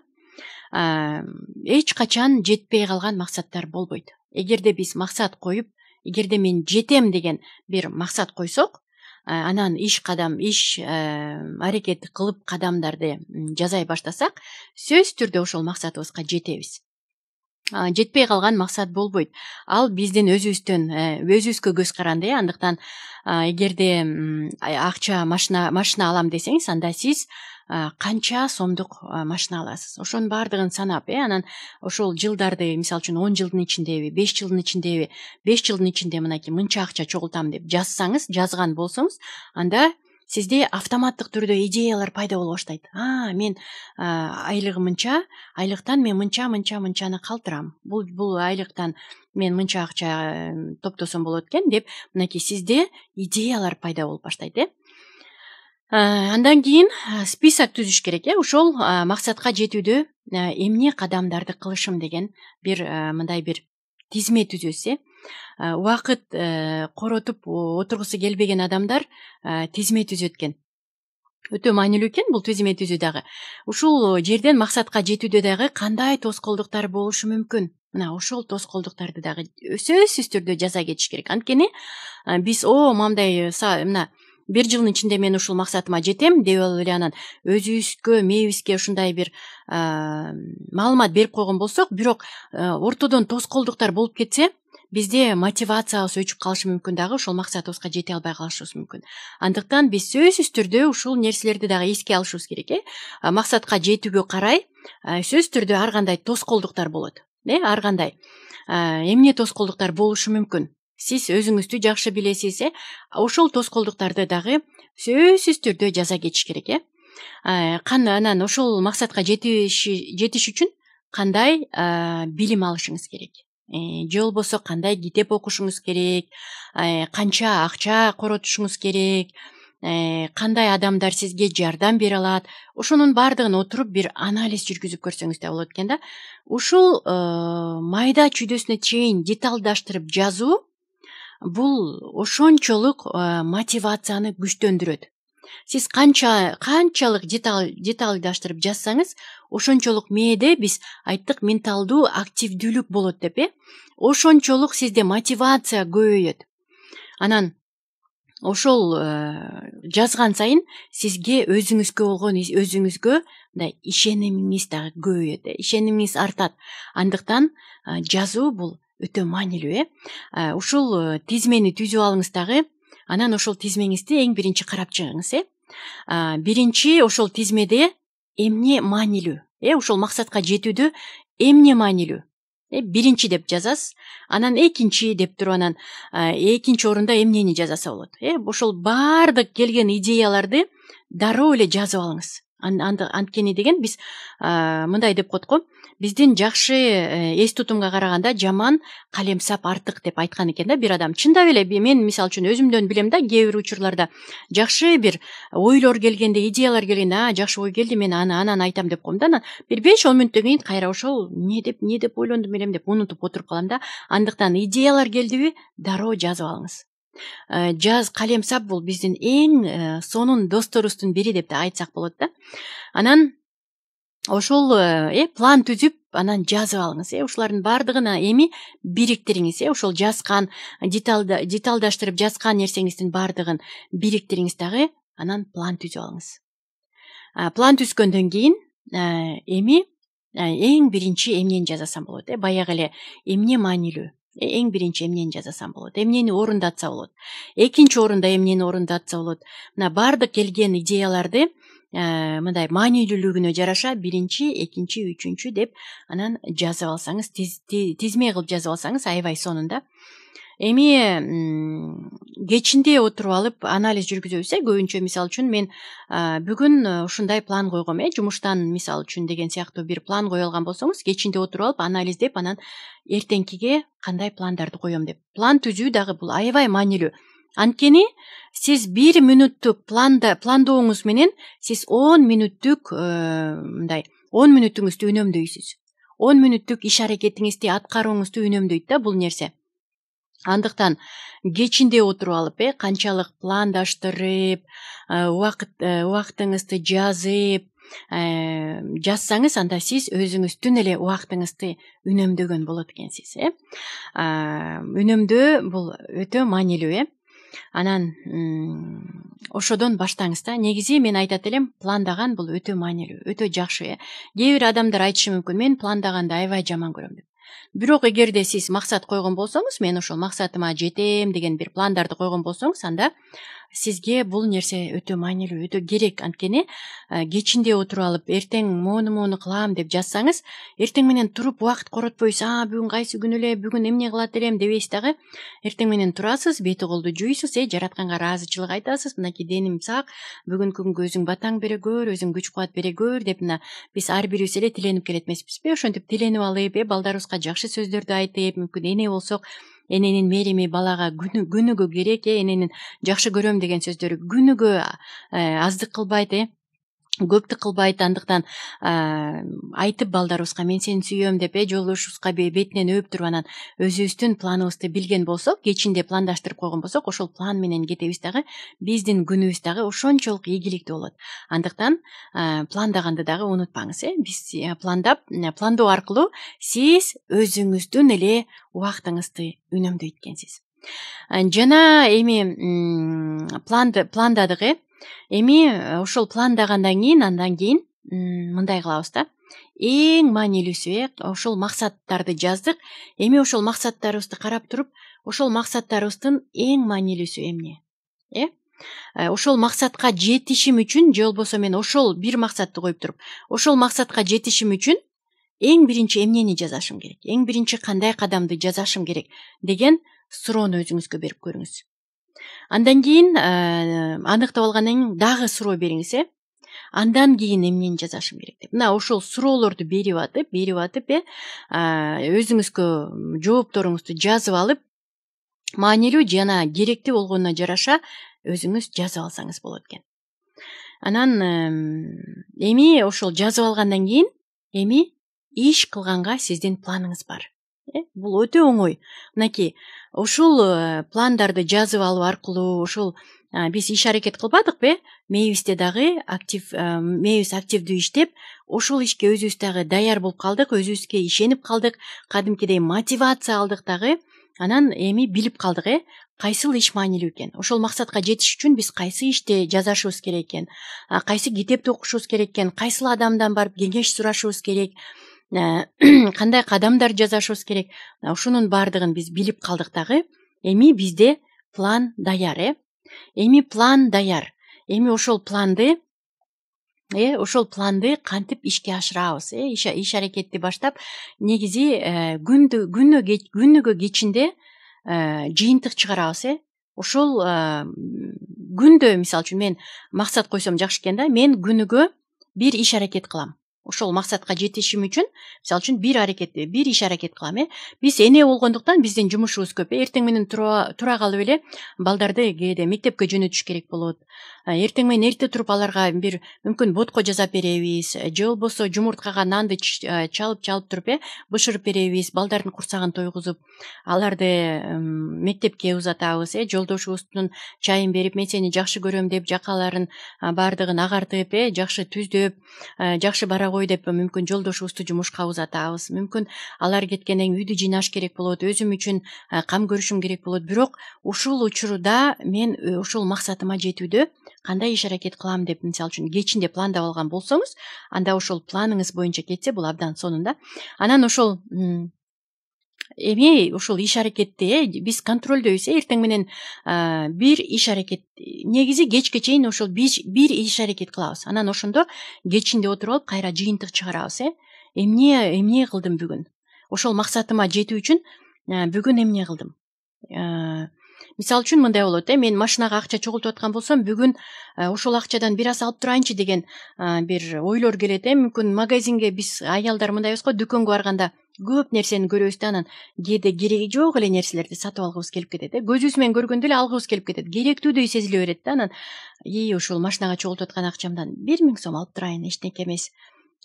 Эч качан жетпей калган максаттар болбойт. Эгерде биз максат коюп, эгерде мен жетем деген бир максат койсок, анан иш аракет кылып кадамдарды жасай баштасак, сөзсүз түрдө ошол максатыбызга жетебиз. Жетпей калган максат болбойт. Ал биздин өзүбүзгө көз каранды. Андыктан эгерде акча машина алам десеңиз, анда сиз канча сомдук машина аласыз, ошонун баардыгын санап, анан ошол жылдарды, мисалы үчүн 10 жылдын ичиндеби, 5 жылдын ичиндеби, 5 жылдын ичинде мынакей мынча акча чогултам деп жазган болсоңуз, анда сизде автоматтык түрдө идеялар пайда боло баштайт. Мен айлыгым мынча, айлыктан мен мынчаны калтырам. Бул айлыктан мен мынча акча топтосом болот экен деп, мынакей сизде идеялар пайда болуп баштайт. Андан кийин список түзүш керек. Ошол максатка жетүүдө эмне кадамдарды кылышым деген бир мындай бир тизме түзөсүз. Убакыт коротуп отургусу келбеген адамдар тизме түзөт экен. Өтө маанилүү экен бул тизме түзүү дагы. Ушул жерден максатка жетүүдө дагы кандай тоскоолдуктар болушу мүмкүн? Мына ошол тоскоолдуктарды дагы сөзсүз түрдө жаза кетиш керек. Анткени биз мындай мына бир жылдын ичинде мен ушул максатыма жетем деп алып эле анан өзүбүзгө мээбизге ушундай бир маалымат берип койгон болсок, бирок ортодон тоскоолдуктар болуп кетсе, бизде мотивациябыз өчүп калышы мүмкүн, дагы ошол максатыбызга жете албай калышыбыз мүмкүн. Андыктан биз сөзсүз түрдө ушул нерселерди дагы эске алышыбыз керек. Максатка жетүүгө карай сөзсүз түрдө ар кандай тоскоолдуктар болот. Ар кандай эмне тоскоолдуктар болушу мүмкүн? Сиз өзүңүздү жакшы билесиз. Ошол тоскоолдуктарды дагы сөзсүз түрдө жаза кетиш керек. Анан ошол максатка жетиш үчүн кандай билим алышыңыз керек? Же болбосо кандай китеп окушуңуз керек? Канча акча коротушуңуз керек? Кандай адамдар сизге жардам бере алат? Ошонун баардыгын отуруп бир анализ жүргүзүп көрсөңүз да болот экен да. Ушул майда чүйдөсүнө чейин деталдаштырып жазуу бул ошончолук мотивацияны күчтөндүрөт. Сиз канчалык деталдаштырып жазсаңыз, ошончолук мээде биз айттык менталдуу активдүүлүк болот деп. Ошончолук сизде мотивация көбөйөт. Анан ошол жазган сайын сизге өзүңүзгө болгон мындай ишенимиңиз дагы көбөйөт, ишенимиңиз артат. Андыктан жазуу бул өтө маанилүү. Ушул тизмени түзүп алыңыз дагы. Анан ошол тизмеңизди эң биринчи карап чыгыңыз. Биринчи ошол тизмеде эмне маанилүү? Ошол максатка жетүүдө эмне маанилүү? Биринчи деп жазасыз. Анан экинчи деп туруп анан экинчи орунда эмнени жазаса болот. Ошол баардык келген идеяларды дароо эле жазып алыңыз. Анткени деген биз мындай деп коет го, биздин жакшы эс тутумга караганда жаман калемсап артык деп айткан экен да бир адам. Чындап эле мен мисалы үчүн өзүмдөн билем да, кээ бир учурларда жакшы бир ойлор келгенде, идеялар келгенде, жакшы ой келди, мен анан айтам деп коем да. Анан бир 5-10 мүнөттөн кийин кайра ошол эмне деп ойлондум элем деп унутуп отуруп калам да. Андыктан идеялар келдиби, дароо жазып алыңыз. Калемсап бул биздин эң сонун досторубуздун бири деп да айтсак болот да. Анан ошол план түзүп, анан жазып алыңыз. Ушулардын баардыгын эми бириктириңиз. Ошол жазган, деталдаштырып жазган нерсеңиздин баардыгын бириктириңиз дагы, анан план түзүп алыңыз. План түзгөндөн кийин эми эң биринчи эмнени жазасам болот? Баягы эле эмне маанилүү? Эң биринчи эмнени жазасам болот? Эмнени орундатса болот? Экинчи орунда эмнени орундатса болот? Мына баардык келген идеяларды мындай маанилүүлүгүнө жараша биринчи, экинчи, үчүнчү деп анан жазып алсаңыз, тизме кылып жазып алсаңыз аябай сонун да. Эми кечинде отуруп алып анализ жүргүзөбүз. Көбүнчө мисалы үчүн мен бүгүн ушундай план койгом, жумуштан мисалы үчүн деген сыяктуу бир план кое алган болсоңуз, кечинде отуруп алып анализдеп, анан эртеңкиге кандай пландарды коем деп. План түзүү дагы бул аябай маанилүү. Анткени сиз 1 мүнөттүк пландооңуз менен сиз 10 мүнөттүк мындай 10 мүнөтүңүздү үнөмдөйсүз. 10 мүнөттүк иш аракетиңизди аткарууңузду үнөмдөйт да бул нерсе. Андыктан кечинде отуруп алып, канчалык пландаштырып, убактыңызды жазып, жазсаңыз, анда сиз өзүңүздүн эле убактыңызды үнөмдөгөн болот экенсиз. Үнөмдөө бул өтө маанилүү. Анан ошодон баштаңыз да. Негизи мен айтат элем, пландаган бул өтө маанилүү, өтө жакшы. Кээ бир адамдар айтышы мүмкүн, мен пландаганды аябай жаман көрөм деп. Бирок эгерде сиз максат койгон болсоңуз, мен ошол максатыма жетем деген бир пландарды койгон болсоңуз, анда сизге бул нерсе өтө маанилүү, өтө керек. Анткени кечинде отуруп алып, эртең мону кылам деп жазсаңыз, эртең менен туруп убакыт коротпойсуз. Бүгүн кайсы күн эле, бүгүн эмне кылат элем дебейсиз дагы. Эртең менен турасыз, бети колду жуйсуз, жаратканга ыраазычылык айтасыз. Мынакей деним сак, бүгүнкү күнгө өзүң батаң бере көр, өзүң күч кубат бере көр деп мына биз ар бирибиз эле тиленип келет эмеспизби? Ошентип тиленип алып, балдарыбызга жакшы сөздөрдү айтып, мүмкүн эне болсок, эненин мээрими балага күнүгө керек, эненин жакшы көрөм деген сөздөрү күнүгө аздык кылбайт, көптүк кылбайт. Андыктан айтып балдарыбызга мен сени сүйөм деп жолдошубузга бетинен өөп туруп анан өзүбүздүн планыбызды билген болсок, кечинде пландаштырып койгон болсок, ошол план менен кетебиз дагы биздин күнүбүз дагы ошончолук ийгиликтүү болот. Андыктан пландаганды дагы унутпаңыз. Биз пландоо аркылуу сиз өзүңүздүн эле убактыңызды үнөмдөйт экенсиз. Жана эми пландадык. Эми ошол пландагандан кийин андан кийин мындай кылабыз да. Эң маанилүүсү ошол максаттарды жаздык. Эми ошол максаттарыбызды карап туруп, ошол максаттарыбыздын эң маанилүүсү эмне? Ошол максатка жетишим үчүн, же болбосо мен ошол бир максатты коюп туруп, ошол максатка жетишим үчүн эң биринчи эмнени жасашым керек? Эң биринчи кандай кадамды жасашым керек деген суроону өзүңүзгө берип көрүңүз. Андан кийин аныктап алгандан кийин дагы суроо бериңиз. Андан кийин эмнени жасашым керек деп. Мына ошол суроолорду берип атып, өзүңүзгө жоопторуңузду жазып алып, маанилүү жана керектүү болгонуна жараша өзүңүз жазып алсаңыз болот экен. Анан эми ошол жазып алгандан кийин эми иш кылганга сиздин планыңыз бар. Бул өтө оңой. Мынакей, ушул пландарды жазып алуу аркылуу ошол биз иш аракет кылбадыкпы? Мээбизде дагы мээбиз активдүү иштеп, ошол ишке өзүбүз дагы даяр болуп калдык, өзүбүзгө ишенип калдык, кадимкидей мотивация алдык дагы. Анан эми билип калдык, кайсыл иш маанилүү экен. Ошол максатка жетиш үчүн биз кайсы ишти жазашыбыз керек экен, кайсы китепти окушубуз керек экен, кайсыл адамдан барып кеңеш сурашыбыз керек, кандай кадамдар жасашыбыз керек. Ушунун баардыгын биз билип калдык дагы. Эми бизде план даяр. Эми план даяр. Эми ошол планды кантип ишке ашырабыз? Иш аракетти баштап, негизи күнүгө кечинде жыйынтык чыгарабыз. Ошол күндө, мисалы үчүн, мен максат койсом жакшы экен да. Мен күнүгө бир иш аракет кылам. Ошол максатка жетишим үчүн, мисалы үчүн, бир иш аракет кылам. Биз эне болгондуктан биздин жумушубуз көп. Эртең менен тура калып эле балдарды кээде мектепке жөнөтүш керек болот. Эртең менен эрте туруп аларга бир мүмкүн ботко жасап беребиз, же болбосо жумурткага нанды чалып туруп бышырып беребиз, балдардын курсагын тойгузуп, аларды мектепке узатабыз. Жолдошубуздун чайын берип, мен сени жакшы көрөм деп, жакаларын баардыгын агартып, жакшы түздөп, жакшы бара кой деп, мүмкүн жолдошубузду жумушка узатабыз. Мүмкүн алар кеткенден кийин үйдү жыйнаш керек болот, өзүм үчүн кам көрүшүм керек болот. Бирок ушул учурда мен ошол максатыма жетүүдө кандай иш аракет кылам деп, мисалы үчүн, кечинде пландап алган болсоңуз, анда ошол планыңыз боюнча кетсе, бул абдан сонун. Анан ошол эми ошол иш аракетти биз контролдойбуз. Эртең менен бир иш аракет, негизи кечке чейин ошол бир иш аракет кылабыз. Анан ошондо кечинде отуруп алып кайра жыйынтык чыгарабыз. Эмне кылдым бүгүн? Ошол максатыма жетүү үчүн бүгүн эмне кылдым? Мисалы үчүн мындай болот. Мен машинага акча чогултуп аткан болсом, бүгүн ошол акчадан бир аз алып турайынчы деген бир ойлор келет. Мүмкүн магазинге биз аялдар мындайбыз го, дүкөнгө барганда көп нерсени көрөбүз да, анан кээде кереги жок эле нерселерди сатып алгыбыз келип кетет. Көзүбүз менен көргөндө эле алгыбыз келип кетет. Керектүүдөй сезиле берет да. Анан ошол машинага чогултуп аткан акчамдан 1000 сом алып турайын, эчтеке эмес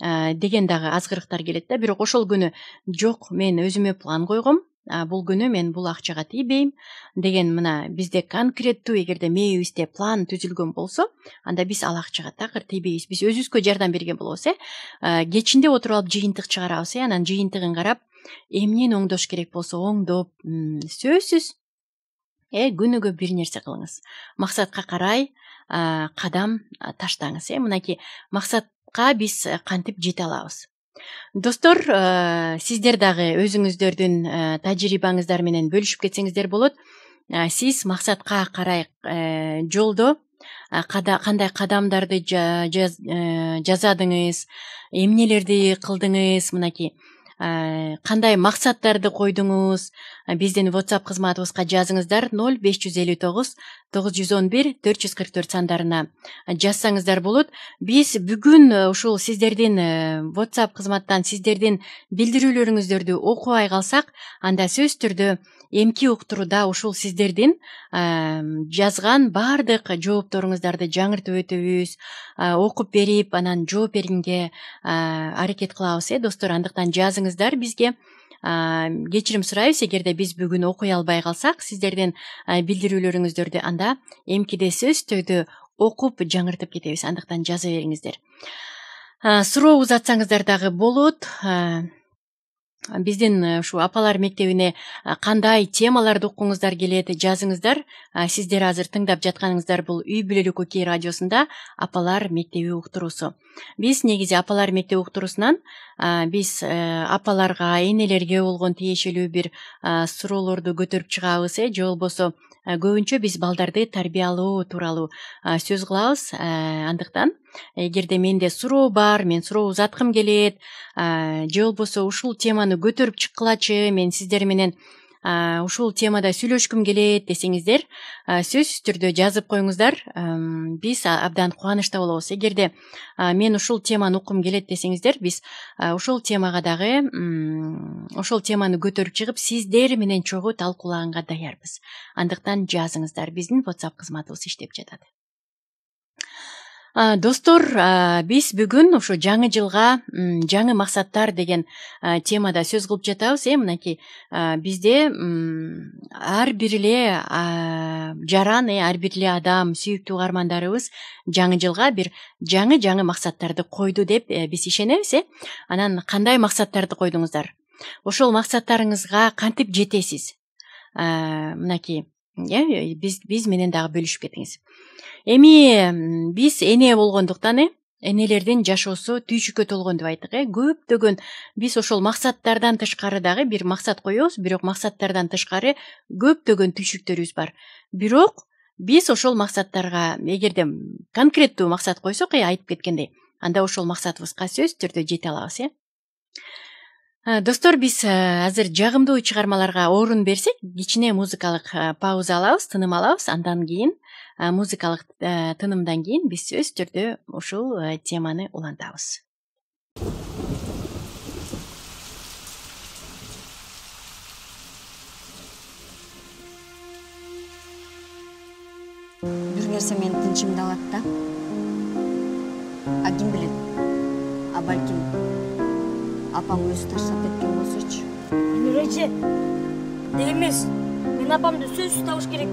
деген дагы азгырыктар келет да. Бирок ошол күнү жок, мен өзүмө план койгом. Бул күнү мен бул акчага тийбейм деген, мына бизде конкреттүү, эгерде мээбизде план түзүлгөн болсо, анда биз ал акчага такыр тийбейбиз. Биз өзүбүзгө жардам берген болобуз. Кечинде отуруп алып жыйынтык чыгарабыз. Анан жыйынтыгын карап, эмнени оңдош керек болсо оңдоп, сөзсүз күнүгө бир нерсе кылыңыз. Максатка карай кадам таштаңыз. Мынакей максатка биз кантип жете алабыз? Достор, сиздер дагы өзүңүздөрдүн тажрыйбаңыздар менен бөлүшүп кетсеңиздер болот. Сиз максатка карай жолдо кандай кадамдарды жасадыңыз, эмнелерди кылдыңыз, мынакей кандай максаттарды койдуңуз? Биздин WhatsApp кызматыбызга жазыңыздар. 0559 911 444 сандарына жазсаңыздар болот. Биз бүгүн ушул сиздердин WhatsApp кызматтан сиздердин билдирүүлөрүңүздөрдү окубай калсак, анда сөзсүз түрдө эмки уктурууда ушул сиздердин жазган баардык жоопторуңуздарды жаңыртып өтөбүз, окуп берип анан жооп бергенге аракет кылабыз достор. Андыктан жазыңыздар бизге. Кечирим сурайбыз эгерде биз бүгүн окуй албай калсак сиздердин билдирүүлөрүңүздөрдү, анда эмкиде сөзсүз түрдө окуп жаңыртып кетебиз. Андыктан жаза бериңиздер. Суроо узатсаңыздар дагы болот. Биздин ушу апалар мектебине кандай темаларды уккуңуздар келет, жазыңыздар. Сиздер азыр тыңдап жатканыңыздар бул Үй бүлөлүк окей радиосунда апалар мектеби уктуруусу. Биз негизи апалар мектеби уктуруусунан биз апаларга, энелерге болгон тиешелүү бир суроолорду көтөрүп чыгабыз, же болбосо көбүнчө биз балдарды тарбиялоо тууралуу сөз кылабыз. Андыктан эгерде менде суроо бар, мен суроо узаткым келет, же болбосо ушул теманы көтөрүп чыккылачы, мен сиздер менен ушул темада сүйлөшкүм келет десеңиздер, сөзсүз түрдө жазып коюңуздар. Биз абдан кубанычта болобуз. Эгерде мен ушул теманы уккум келет десеңиздер, биз ушул темага дагы ошол теманы көтөрүп чыгып сиздер менен чогуу талкуулаганга даярбыз. Андыктан жазыңыздар. Биздин WhatsApp кызматыбыз иштеп жатат. Достор, биз бүгүн ушу жаңы жылга жаңы максаттар деген темада сөз кылып жатабыз. Мынакей бизде ар бир эле жаран, ар бир эле адам, сүйүктүү угармандарыбыз жаңы жылга бир жаңы максаттарды койду деп биз ишенебиз. Анан кандай максаттарды койдуңуздар? Ошол максаттарыңызга кантип жетесиз? Мынакей биз менен дагы бөлүшүп кетиңиз. Эми биз эне болгондуктан энелердин жашоосу түйшүккө толгон деп айттык. Көптөгөн биз ошол максаттардан тышкары дагы бир максат коебуз, бирок максаттардан тышкары көптөгөн түйшүктөрүбүз бар. Бирок биз ошол максаттарга эгерде конкреттүү максат койсок, айтып кеткендей, анда ошол максатыбызга сөзсүз түрдө жете алабыз. Достор, биз азыр жагымдуу чыгармаларга орун берсек, кичине музыкалык пауза алабыз, тыным алабыз. Андан кийин музыкалык тынымдан кийин биз сөзсүз түрдө ушул теманы улантабыз. Бир нерсе мени тынчымды алат да. Ким билет? Балким апам өзү таштап кеткен болсочу. Нурайчы, демес. Мен апамды сөзсүз табыш керек.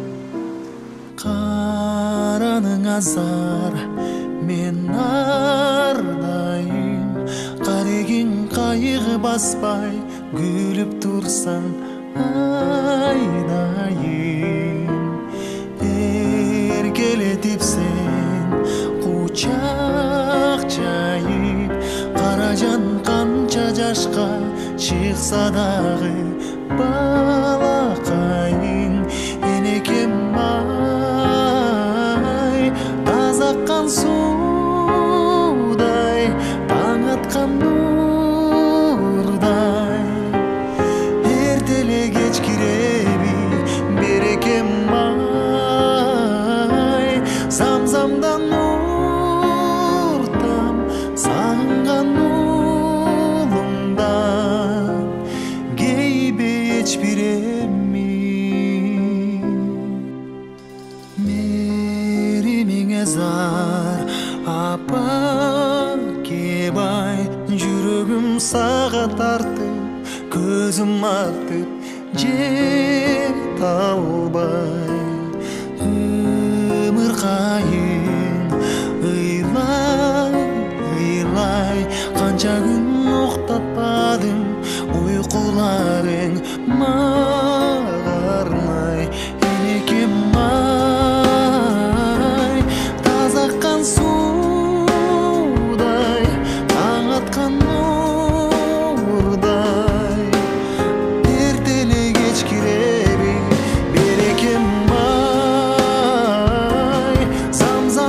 Караның азар, мен ардайым. Карегин кайгы баспай, күлүп турсаң айдайым. Эркелетип сен кучак чайып, каражан канча жашка чыкса дагы балакайың. Энекем тазаккан суудай, таң аткан нурдай, эртеле кеч киреби берекем ай. Замзамдан нуртам сагынган уулумдан, кейбе эч бир зар апа кебай, жүрөгүм сага тартып, көзүм артып жете албай. Ымыркайын ыйлай, канча күн уктатпадым, уйкуларың мага арнай. Энекем судай, таң аткан нурдай, эртеле кеч киреби берекем ай. Замзам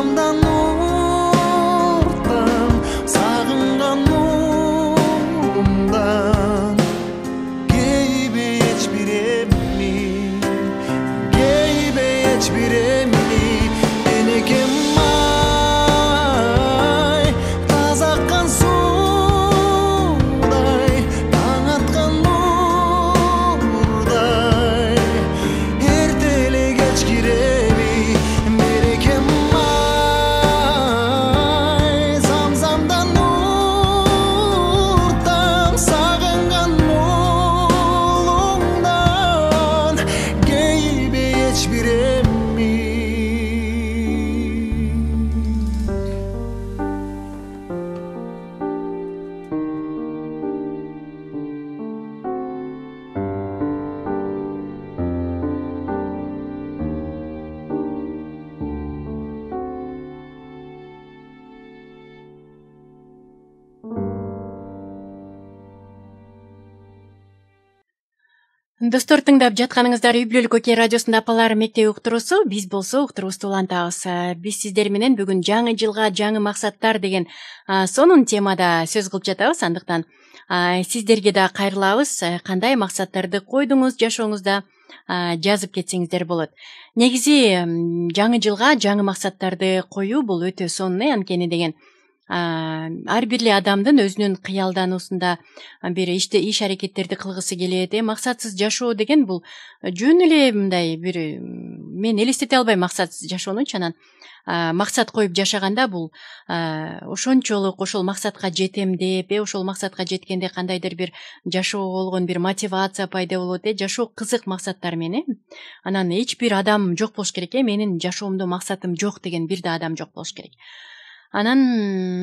Достор, тыңдап жатканыңыздар Үй Бүлөлүк Окей радиосунда апалар мектеп уктуруусу. Биз болсо уктуруубузду улантабыз. Биз сиздер менен бүгүн жаңы жылга жаңы максаттар деген сонун темада сөз кылып жатабыз. Андыктан сиздерге да кайрылабыз. Кандай максаттарды койдуңуз жашооңузда, жазып кетсеңиздер болот. Негизи жаңы жылга жаңы максаттарды коюу бул өтө сонун, анткени деген ар бир эле адамдын өзүнүн кыялдануусунда бир иш аракеттерди кылгысы келет. Максатсыз жашоо деген бул жөн эле мындай бир мен элестете албайм максатсыз жашоонучу. Анан максат коюп жашаганда бул ошончолук ошол максатка жетем деп, ошол максатка жеткенде кандайдыр бир жашоого болгон бир мотивация пайда болот, жашоо кызык максаттар менен. Анан эч бир адам жок болуш керек, менин жашоомдо максатым жок деген бир да адам жок болуш керек. Анан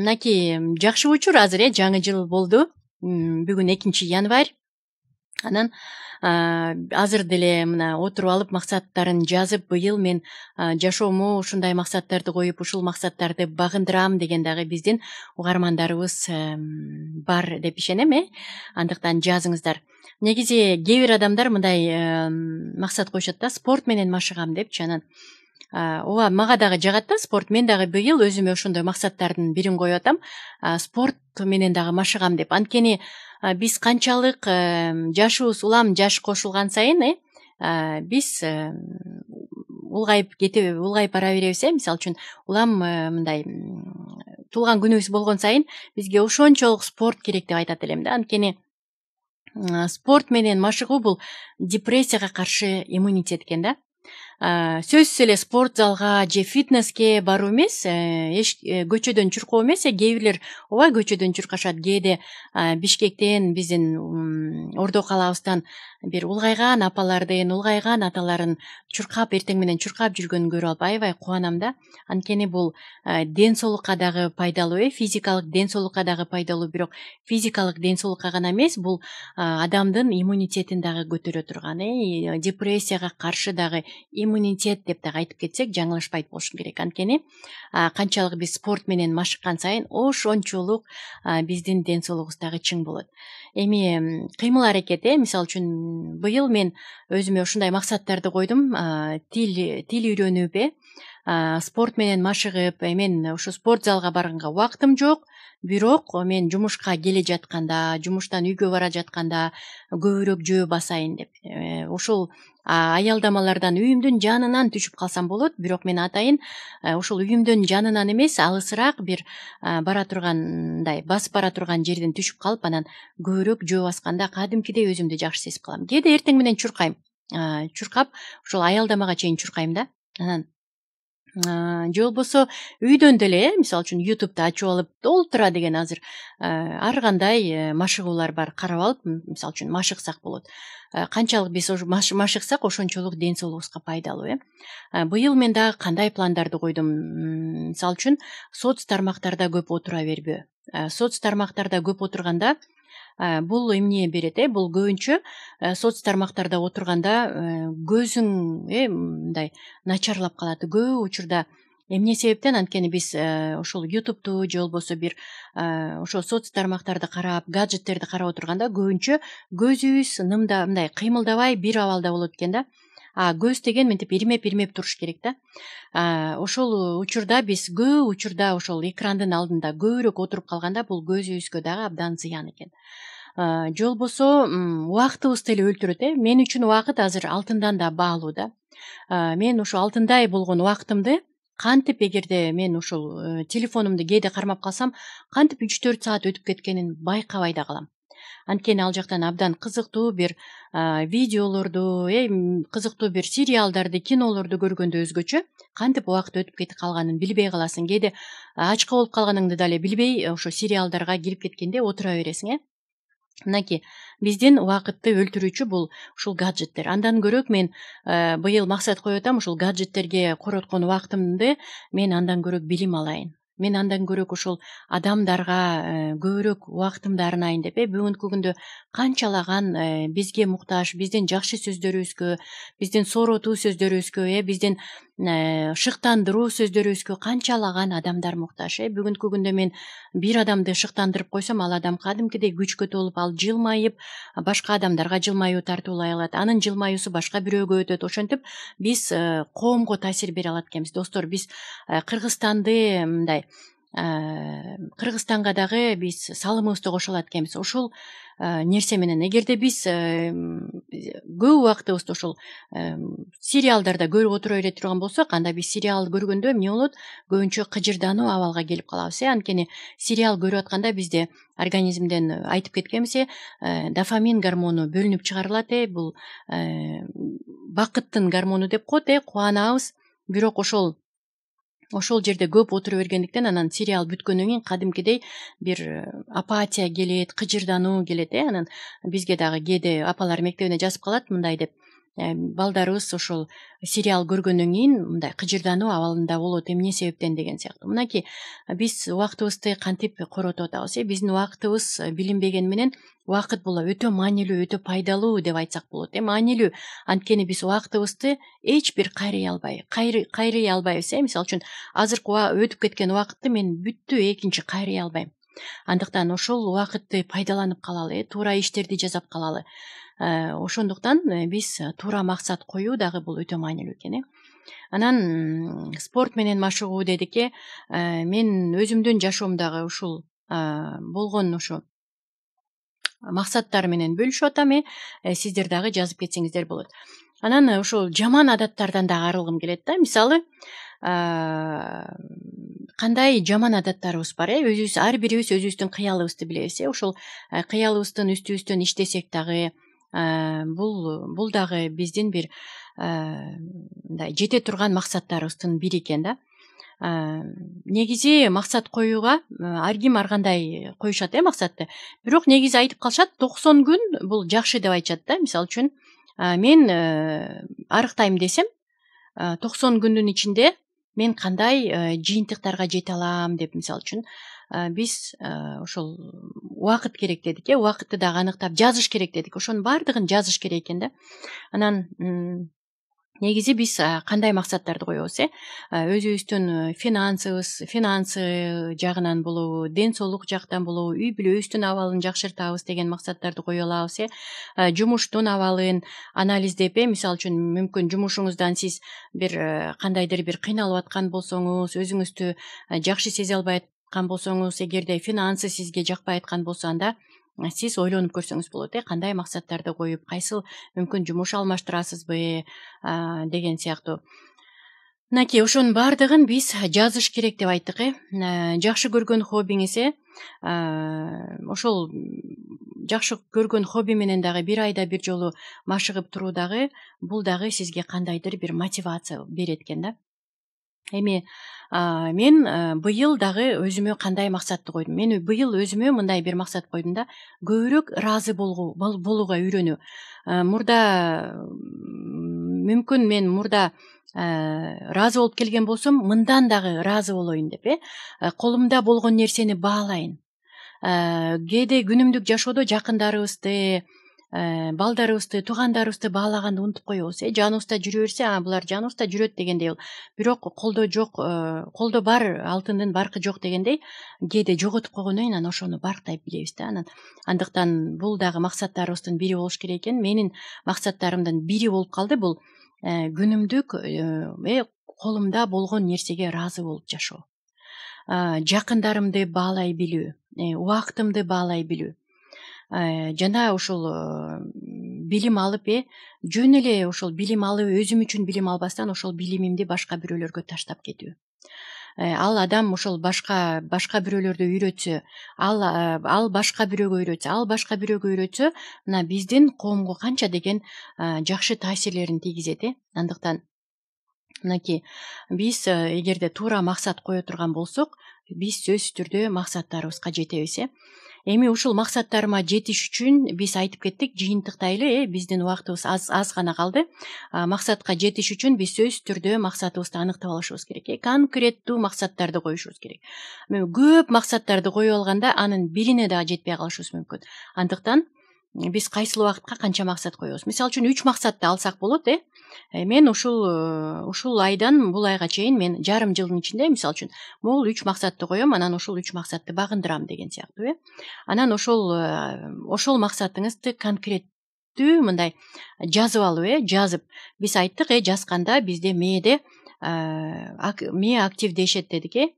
мынакей жакшы учур, азыр жаңы жыл болду. Бүгүн 2-январь. Анан азыр деле мына отуруп алып максаттарын жазып, быйыл мен жашоому ушундай максаттарды коюп, ушул максаттарды багындырам деген дагы биздин угармандарыбыз бар деп ишенем. Андыктан жазыңыздар. Негизи кээ бир адамдар мындай максат коюшат да, спорт менен машыгам депчи. Анан ооба, мага дагы жагат да спорт. Мен дагы быйыл өзүмө ошондой максаттардын бирин коюп атам. Спорт менен дагы машыгам деп. Анткени биз канчалык жашыбыз улам жаш кошулган сайын биз улгайып бара беребиз. Мисалы үчүн улам мындай туулган күнүбүз болгон сайын бизге ошончолук спорт керек деп айтат элем да. Анткени спорт менен машыгуу бул депрессияга каршы иммунитет экен да. Сөзсүз эле спорт залга же фитнеске баруу эмес, көчөдөн чуркоо эмес. Кээ бирлер ооба көчөдөн чуркашат. Кээде Бишкектен, биздин Ордо калабыздан бир улгайган апалардын, улгайган аталарын чуркап, эртең менен чуркап жүргөнүн көрүп алып аябай кубанам да. Анткени бул ден соолукка дагы пайдалуу, физикалык ден соолукка дагы пайдалуу. Бирок физикалык ден соолукка гана эмес, бул адамдын иммунитетин дагы көтөрө турган, депрессияга каршы дагы иммунитет деп дагы айтып кетсек жаңылышпайт болуш керек. Анткени канчалык биз спорт менен машыккан сайын ошончолук биздин ден соолугубуз дагы чың болот. Эми кыймыл аракет, мисалы үчүн быйыл мен өзүмө ушундай максаттарды койдум. Тил үйрөнүп, спорт менен машыгып, мен ушу спорт залга барганга убактым жок. Бирок мен жумушка келе жатканда, жумуштан үйгө бара жатканда көбүрөөк жөө басайын деп. Ошол аялдамалардан үйүмдүн жанынан түшүп калсам болот. Бирок мен атайын ошол үйүмдүн жанынан эмес, алысыраак бир бара тургандай, басып бара турган жерден түшүп калып, анан көбүрөөк жөө басканда кадимкидей өзүмдү жакшы сезип калам. Кээде эртең менен чуркайм. Чуркап, ошол аялдамага чейин чуркайм да. Анан же болбосо үйдөн деле, мисалы үчүн YouTube'да ачып алып толтура деген азыр ар кандай машыгуулар бар. Карап алып, мисалы үчүн машыксак болот. Канчалык биз машыксак ошончолук ден соолугубузга пайдалуу. Быйыл мен дагы кандай пландарды койдум? Мисалы үчүн соц тармактарда көп отура бербөө. Соц тармактарда көп отурганда бул эмне берет? Бул көбүнчө соц тармактарда отурганда көзүң мындай начарлап калат. Көп учурда эмне себептен? Анткени биз ошол YouTube'ду же болбосо бир ошол соц тармактарды карап, гаджеттерди карап отурганда көбүнчө көзүбүз мындай кыймылдабай бир абалда болот экен да. Көз деген мынтип ирмеп туруш керек да. Ошол учурда биз көп учурда ошол экрандын алдында көбүрөөк отуруп калганда бул көзүбүзгө дагы абдан зыян экен. Же болбосо убактыбызды эле өлтүрөт. Мен үчүн убакыт азыр алтындан да баалуу да. Мен ошо алтындай болгон убактымды кантип, эгерде мен ушул телефонумду кээде кармап калсам, кантип 3-4 саат өтүп кеткенин байкабай да калам. Анткени ал жактан абдан кызыктуу бир видеолорду, кызыктуу бир сериалдарды, кинолорду көргөндө өзгөчө кантип убакыт өтүп кетип калганын билбей каласың. Кээде ачка болуп калганыңды дале билбей ошо сериалдарга кирип кеткенде отура бересиң. Мынакей биздин убакытты өлтүрүүчү бул ушул гаджеттер. Андан көрөк мен быйыл максат коюп атам, ушул гаджеттерге короткон убактымды мен андан көрөк билим алайын. Мен андан көрөк ошол адамдарга көбүрөөк убактымды арнайын деп. Бүгүнкү күндө канчалаган бизге муктаж, биздин жакшы сөздөрүбүзгө, биздин сооротуу сөздөрүбүзгө, биздин шыктандыруу сөздөрүбүзгө канчалаган адамдар муктаж. Бүгүнкү күндө мен бир адамды шыктандырып койсом, ал адам кадимкидей күчкө толуп, ал жылмайып, башка адамдарга жылмаюу тартуулай алат. Анын жылмаюусу башка бирөөгө өтөт. Ошентип биз коомго таасир бере алат экенбиз. Достор, биз Кыргызстанды мындай Кыргызстанга дагы биз салымыбызды кошо алат экенбиз. Ушул нерсе менен эгерде биз көп убактыбызды ушул сериалдарда көрүп отура бере турган болсок, анда биз сериал көргөндө эмне болот? Көбүнчө кыжырдануу абалга келип калабыз. Анткени сериал көрүп атканда бизде организмден айтып кеткенбиз, дофамин гормону бөлүнүп чыгарылат. Бул бакыттын гормону деп коет, кубанабыз. Бирок ошол жерде көп отура бергендиктен анан сериал бүткөндөн кийин кадимкидей бир апатия келет, кыжырдануу келет. Анан бизге дагы кээде апалар мектебине жазып калат мындай деп: балдарыбыз ошол сериал көргөндөн кийин мындай кыжырдануу абалында болот, эмне себептен деген сыяктуу. Мынакей биз убактыбызды кантип коротуп атабыз? Биздин убактыбыз билинбеген менен убакыт бул өтө маанилүү, өтө пайдалуу деп айтсак болот. Маанилүү, анткени биз убактыбызды эч бир кайрый албайбыз. Мисалы үчүн азыркы өтүп кеткен убакытты мен бүттү экинчи кайрый албайм. Андыктан ошол убакытты пайдаланып калалы, туура иштерди жасап калалы. Ошондуктан биз туура максат коюу дагы бул өтө маанилүү экен. Анан спорт менен машыгуу дедик. Мен өзүмдүн жашоомдагы ушул болгон ушу максаттар менен бөлүшүп атам. Сиздер дагы жазып кетсеңиздер болот. Анан ушул жаман адаттардан дагы арылгым келет да. Мисалы, кандай жаман адаттарыбыз бар? Ар бирибиз өзүбүздүн кыялыбызды билебиз. Ошол кыялыбыздын үстүбүздөн иштесек дагы бул дагы биздин бир мындай жете турган максаттарыбыздын бири экен да. Негизи максат коюуга ар ким ар кандай коюшат максатты. Бирок негизи айтып калышат 90 күн бул жакшы деп айтышат да. Мисалы үчүн мен арыктайм десем, 90 күндүн ичинде мен кандай жыйынтыктарга жете алам деп, мисалы үчүн биз ошол убакыт керек дедик. Убакытты дагы аныктап жазыш керек дедик. Ошонун баардыгын жазыш керек экен да. Анан негизи биз кандай максаттарды коебуз? Өзүбүздүн финансы жагынан болобу, ден соолук жактан болобу, үй бүлөбүздүн абалын жакшыртабыз деген максаттарды кое алабыз. Жумуштун абалын анализдеп, мисалы үчүн мүмкүн жумушуңуздан сиз бир кандайдыр бир кыйналып аткан болсоңуз, өзүңүздү жакшы сезе албай аткан болсоңуз, эгерде финансы сизге жакпай аткан болсо, анда сиз ойлонуп көрсөңүз болот. Кандай максаттарды коюп, кайсыл мүмкүн жумуш алмаштырасызбы деген сыяктуу. Мынакей ошонун баардыгын биз жазыш керек деп айттык. Жакшы көргөн хоббиңиз, ошол жакшы көргөн хобби менен дагы бир айда бир жолу машыгып туруу дагы бул дагы сизге кандайдыр бир мотивация берет экен да. Эми мен быйыл дагы өзүмө кандай максатты койдум? Мен быйыл өзүмө мындай бир максат койдум да: көбүрөөк ыраазы болууга үйрөнүү. Мүмкүн мен мурда ыраазы болуп келген болсом, мындан дагы ыраазы болоюн деп, колумда болгон нерсени баалайын. Кээде күнүмдүк жашоодо жакындарыбызды, балдарыбызды, туугандарыбызды баалаганды унутуп коебуз. Жаныбызда жүрө берсе, булар жаныбызда жүрөт дегендей, бирок колдо жок, колдо бар алтындын баркы жок дегендей, кээде жоготуп койгондон кийин анан ошону барктай билебиз да. Андыктан бул дагы максаттарыбыздын бири болуш керек экен. Менин максаттарымдын бири болуп калды бул күнүмдүк колумда болгон нерсеге ыраазы болуп жашоо. Жакындарымды баалай билүү, убактымды баалай билүү. Жана ушул билим алып, жөн эле ошол билим алып, өзүм үчүн билим албастан ошол билимимди башка бирөөлөргө таштап кетүү. Ал адам ошол башка бирөөлөрдү үйрөтсө, ал башка бирөөгө үйрөтсө, ал башка бирөөгө үйрөтсө, мына биздин коомго канча деген жакшы таасирлерин тийгизет. Андыктан мынакей биз эгерде туура максат кое турган болсок, биз сөзсүз түрдө максаттарыбызга жетебиз. Эми ушул максаттарыма жетиш үчүн биз айтып кеттик, жыйынтыктайлы, биздин убактыбыз аз гана калды. Максатка жетиш үчүн биз сөзсүз түрдө максатыбызды аныктап алышыбыз керек. Конкреттүү максаттарды коюшубуз керек. Көп максаттарды коюп алганда анын бирине дагы жетпей калышыбыз мүмкүн. Андыктан биз кайсыл убакытка канча максат коебуз. Мисалы үчүн 3 максатты алсак болот. Мен ушул айдан бул айга чейин мен жарым жылдын ичинде мисалы үчүн могул 3 максатты коем, анан ушул 3 максатты багындырам деген сыяктуу. Анан ошол максатыңызды конкреттүү мындай жазып алып, жазып биз айттык, жазганда бизде мээде мээ активдешет дедик.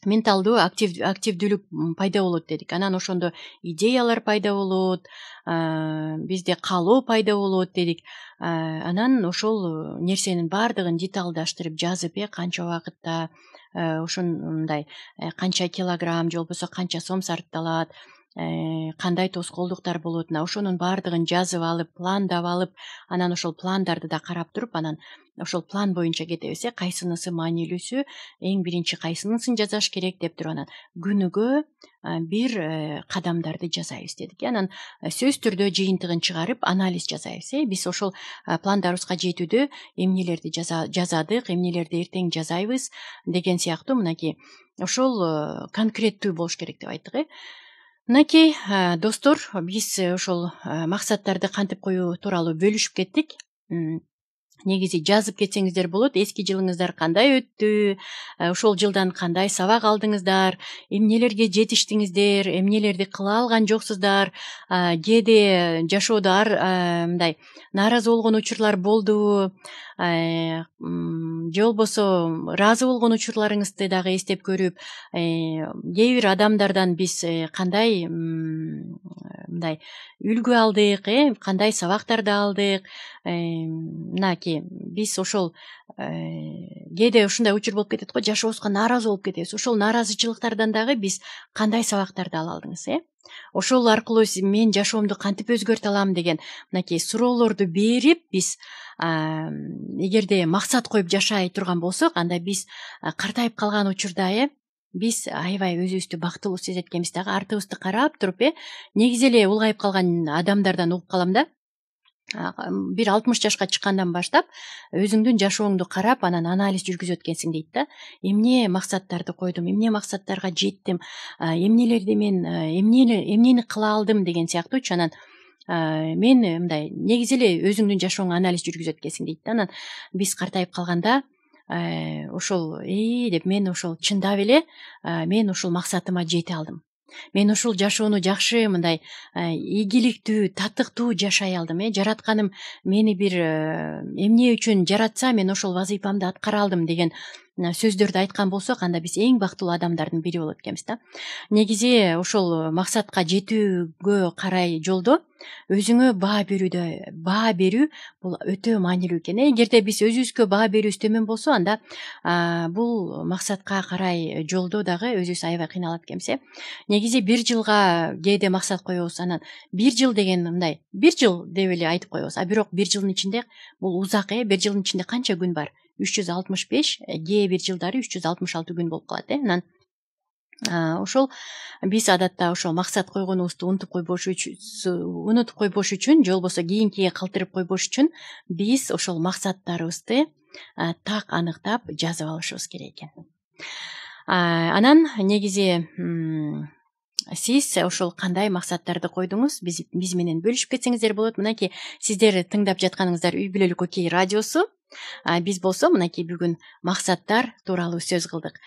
Менталдуу активдүүлүк пайда болот дедик. Анан ошондо идеялар пайда болот, бизде каалоо пайда болот дедик. Анан ошол нерсенин баардыгын деталдаштырып жазып, канча убакытта ошондой канча килограмм же болбосо канча сом сарпталат, кандай тоскоолдуктар болот, ошонун баардыгын жазып алып, пландап алып, анан ошол пландарды да карап туруп, анан ошол план боюнча кетебиз. Кайсынысы маанилүүсү, эң биринчи кайсынысын жасаш керек деп туруп, анан күнүгө бир кадамдарды жасайбыз дедик. Анан сөз түрдө жыйынтыгын чыгарып, анализ жасайбыз. Биз ошол пландарыбызга жетүүдө эмнелерди жазадык, эмнелерди эртең жасайбыз деген сыяктуу мынакей ошол конкреттүү болуш керек деп айттык. Мынакей достор, биз ошол максаттарды кантип коюу тууралуу бөлүшүп кеттик. Негизи жазып кетсеңиздер болот. Эски жылыңыздар кандай өттү? Ошол жылдан кандай сабак алдыңыздар? Эмнелерге жетиштиңиздер? Эмнелерди кыла алган жоксуздар? Кээде жашоодо мындай нааразы болгон учурлар болдубу? Же болбосо ыраазы болгон учурларыңызды дагы эстеп көрүп, кээ бир адамдардан биз кандай мындай үлгү алдык, кандай сабактарды алдык? Мынакей биз ошол кээде ушундай учур болуп кетет го, жашообузга нааразы болуп кетебиз. Ошол нааразычылыктардан дагы биз кандай сабактарды ала алдыңыз? Ошол аркылуу мен жашоомду кантип өзгөртө алам деген мынакей суроолорду берип, биз эгерде максат коюп жашай турган болсок, анда биз картайып калган учурда биз аябай өзүбүздү бактылуу сезет экенбиз. Дагы артыбызды карап туруп, негизи эле улгайып калган адамдардан угуп калам да. Бир 60 жашка чыккандан баштап өзүңдүн жашооңду карап, анан анализ жүргүзөт экенсиң дейт да. Эмне максаттарды койдум, эмне максаттарга жеттим, эмнелерди мен эмнени кыла алдым деген сыяктуучу. Анан мен мындай негизи эле өзүңдүн жашооңо анализ жүргүзөт экенсиң дейт да. Анан биз картайып калганда ошол деп мен ошол чындап эле мен ушул максатыма жете алдым. Мен ушул жашоону жакшы мындай ийгиликтүү, татыктуу жашай алдым. Жаратканым мени бир эмне үчүн жаратса, мен ошол вазыйфамды аткара алдым деген сөздөрдү айткан болсок, анда биз эң бактылуу адамдардын бири болот экенбиз да. Негизи ошол максатка жетүүгө карай жолдо өзүңө баа берүү бул өтө маанилүү экен. Эгерде биз өзүбүзгө баа берүүбүз төмөн болсо, анда бул максатка карай жолдо дагы өзүбүз аябай кыйналат экенбиз. Негизи бир жылга кээде максат коебуз, анан бир жыл деген мындай бир жыл деп эле айтып коебуз. Бирок бир жылдын ичинде бул узак. Бир жылдын ичинде канча күн бар? 365, кээ бир жылдары 366 күн болуп калат. Анан ошол биз адатта ошол максат койгонубузду унутуп койбош үчүн, же болбосо кийинкиге калтырып койбош үчүн биз ошол максаттарыбызды так аныктап жазып алышыбыз керек экен. Анан негизи сиз ошол кандай максаттарды койдуңуз, биз менен бөлүшүп кетсеңиздер болот. Мынакей сиздер тыңдап жатканыңыздар Үй бүлөлүк окей радиосу. Биз болсо мынакей бүгүн максаттар тууралуу сөз кылдык.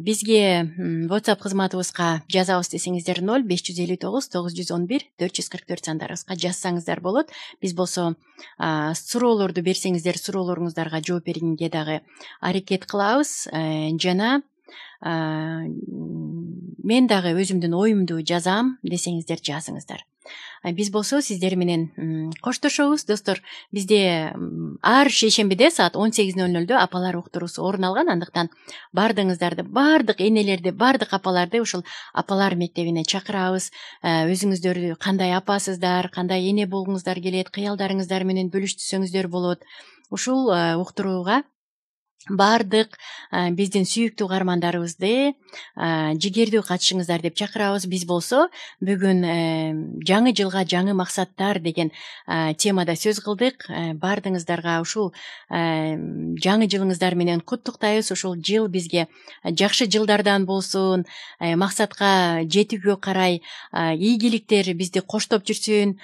Бизге WhatsApp кызматыбызга жазабыз десеңиздер 0559-911-444 сандарыбызга жазсаңыздар болот. Биз болсо суроолорду берсеңиздер, суроолоруңуздарга жооп бергенге дагы аракет кылабыз. Жана мен дагы өзүмдүн оюмду жазам десеңиздер жазыңыздар. Биз болсо сиздер менен коштошобуз, достор. Бизде ар шейшембиде саат 18:00 апалар уктуруусу орун алган. Андыктан бардыгыңыздарды, бардык энелерди, бардык апаларды ушул апалар мектебине чакырабыз. Өзүңүздөрдү кандай апасыздар, кандай эне болгуңуздар келет, кыялдарыңыздар менен бөлүштүрсөңүздөр болот. Ушул уктурууга баардык биздин сүйүктүү угармандарыбызды жигердүү катышыңыздар деп чакырабыз. Биз болсо бүгүн жаңы жылга жаңы максаттар деген темада сөз кылдык. Баардыгыңыздарга ушул жаңы жылыңыздар менен куттуктайбыз. Ушул жыл бизге жакшы жылдардан болсун, максатка жетүүгө карай ийгиликтер бизди коштоп жүрсүн.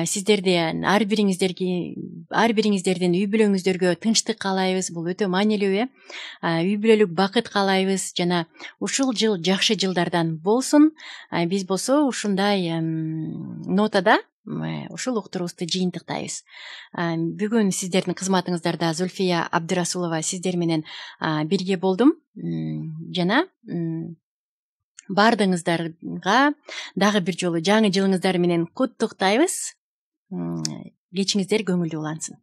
Сиздерди ар бириңиздердин үй бүлөңүздөргө тынчтык каалайбыз. Бул өтө маанилүү. Үй бүлөлүк бакыт каалайбыз жана ушул жыл жакшы жылдардан болсун. Биз болсо ушундай нотада ушул уктуруубузду жыйынтыктайбыз. Бүгүн сиздердин кызматыңыздарда Зульфия Абдырасулова сиздер менен бирге болдум жана баардыгыңыздарга дагы бир жолу жаңы жылыңыздар менен куттуктайбыз. Кечиңиздер көңүлдүү улансын.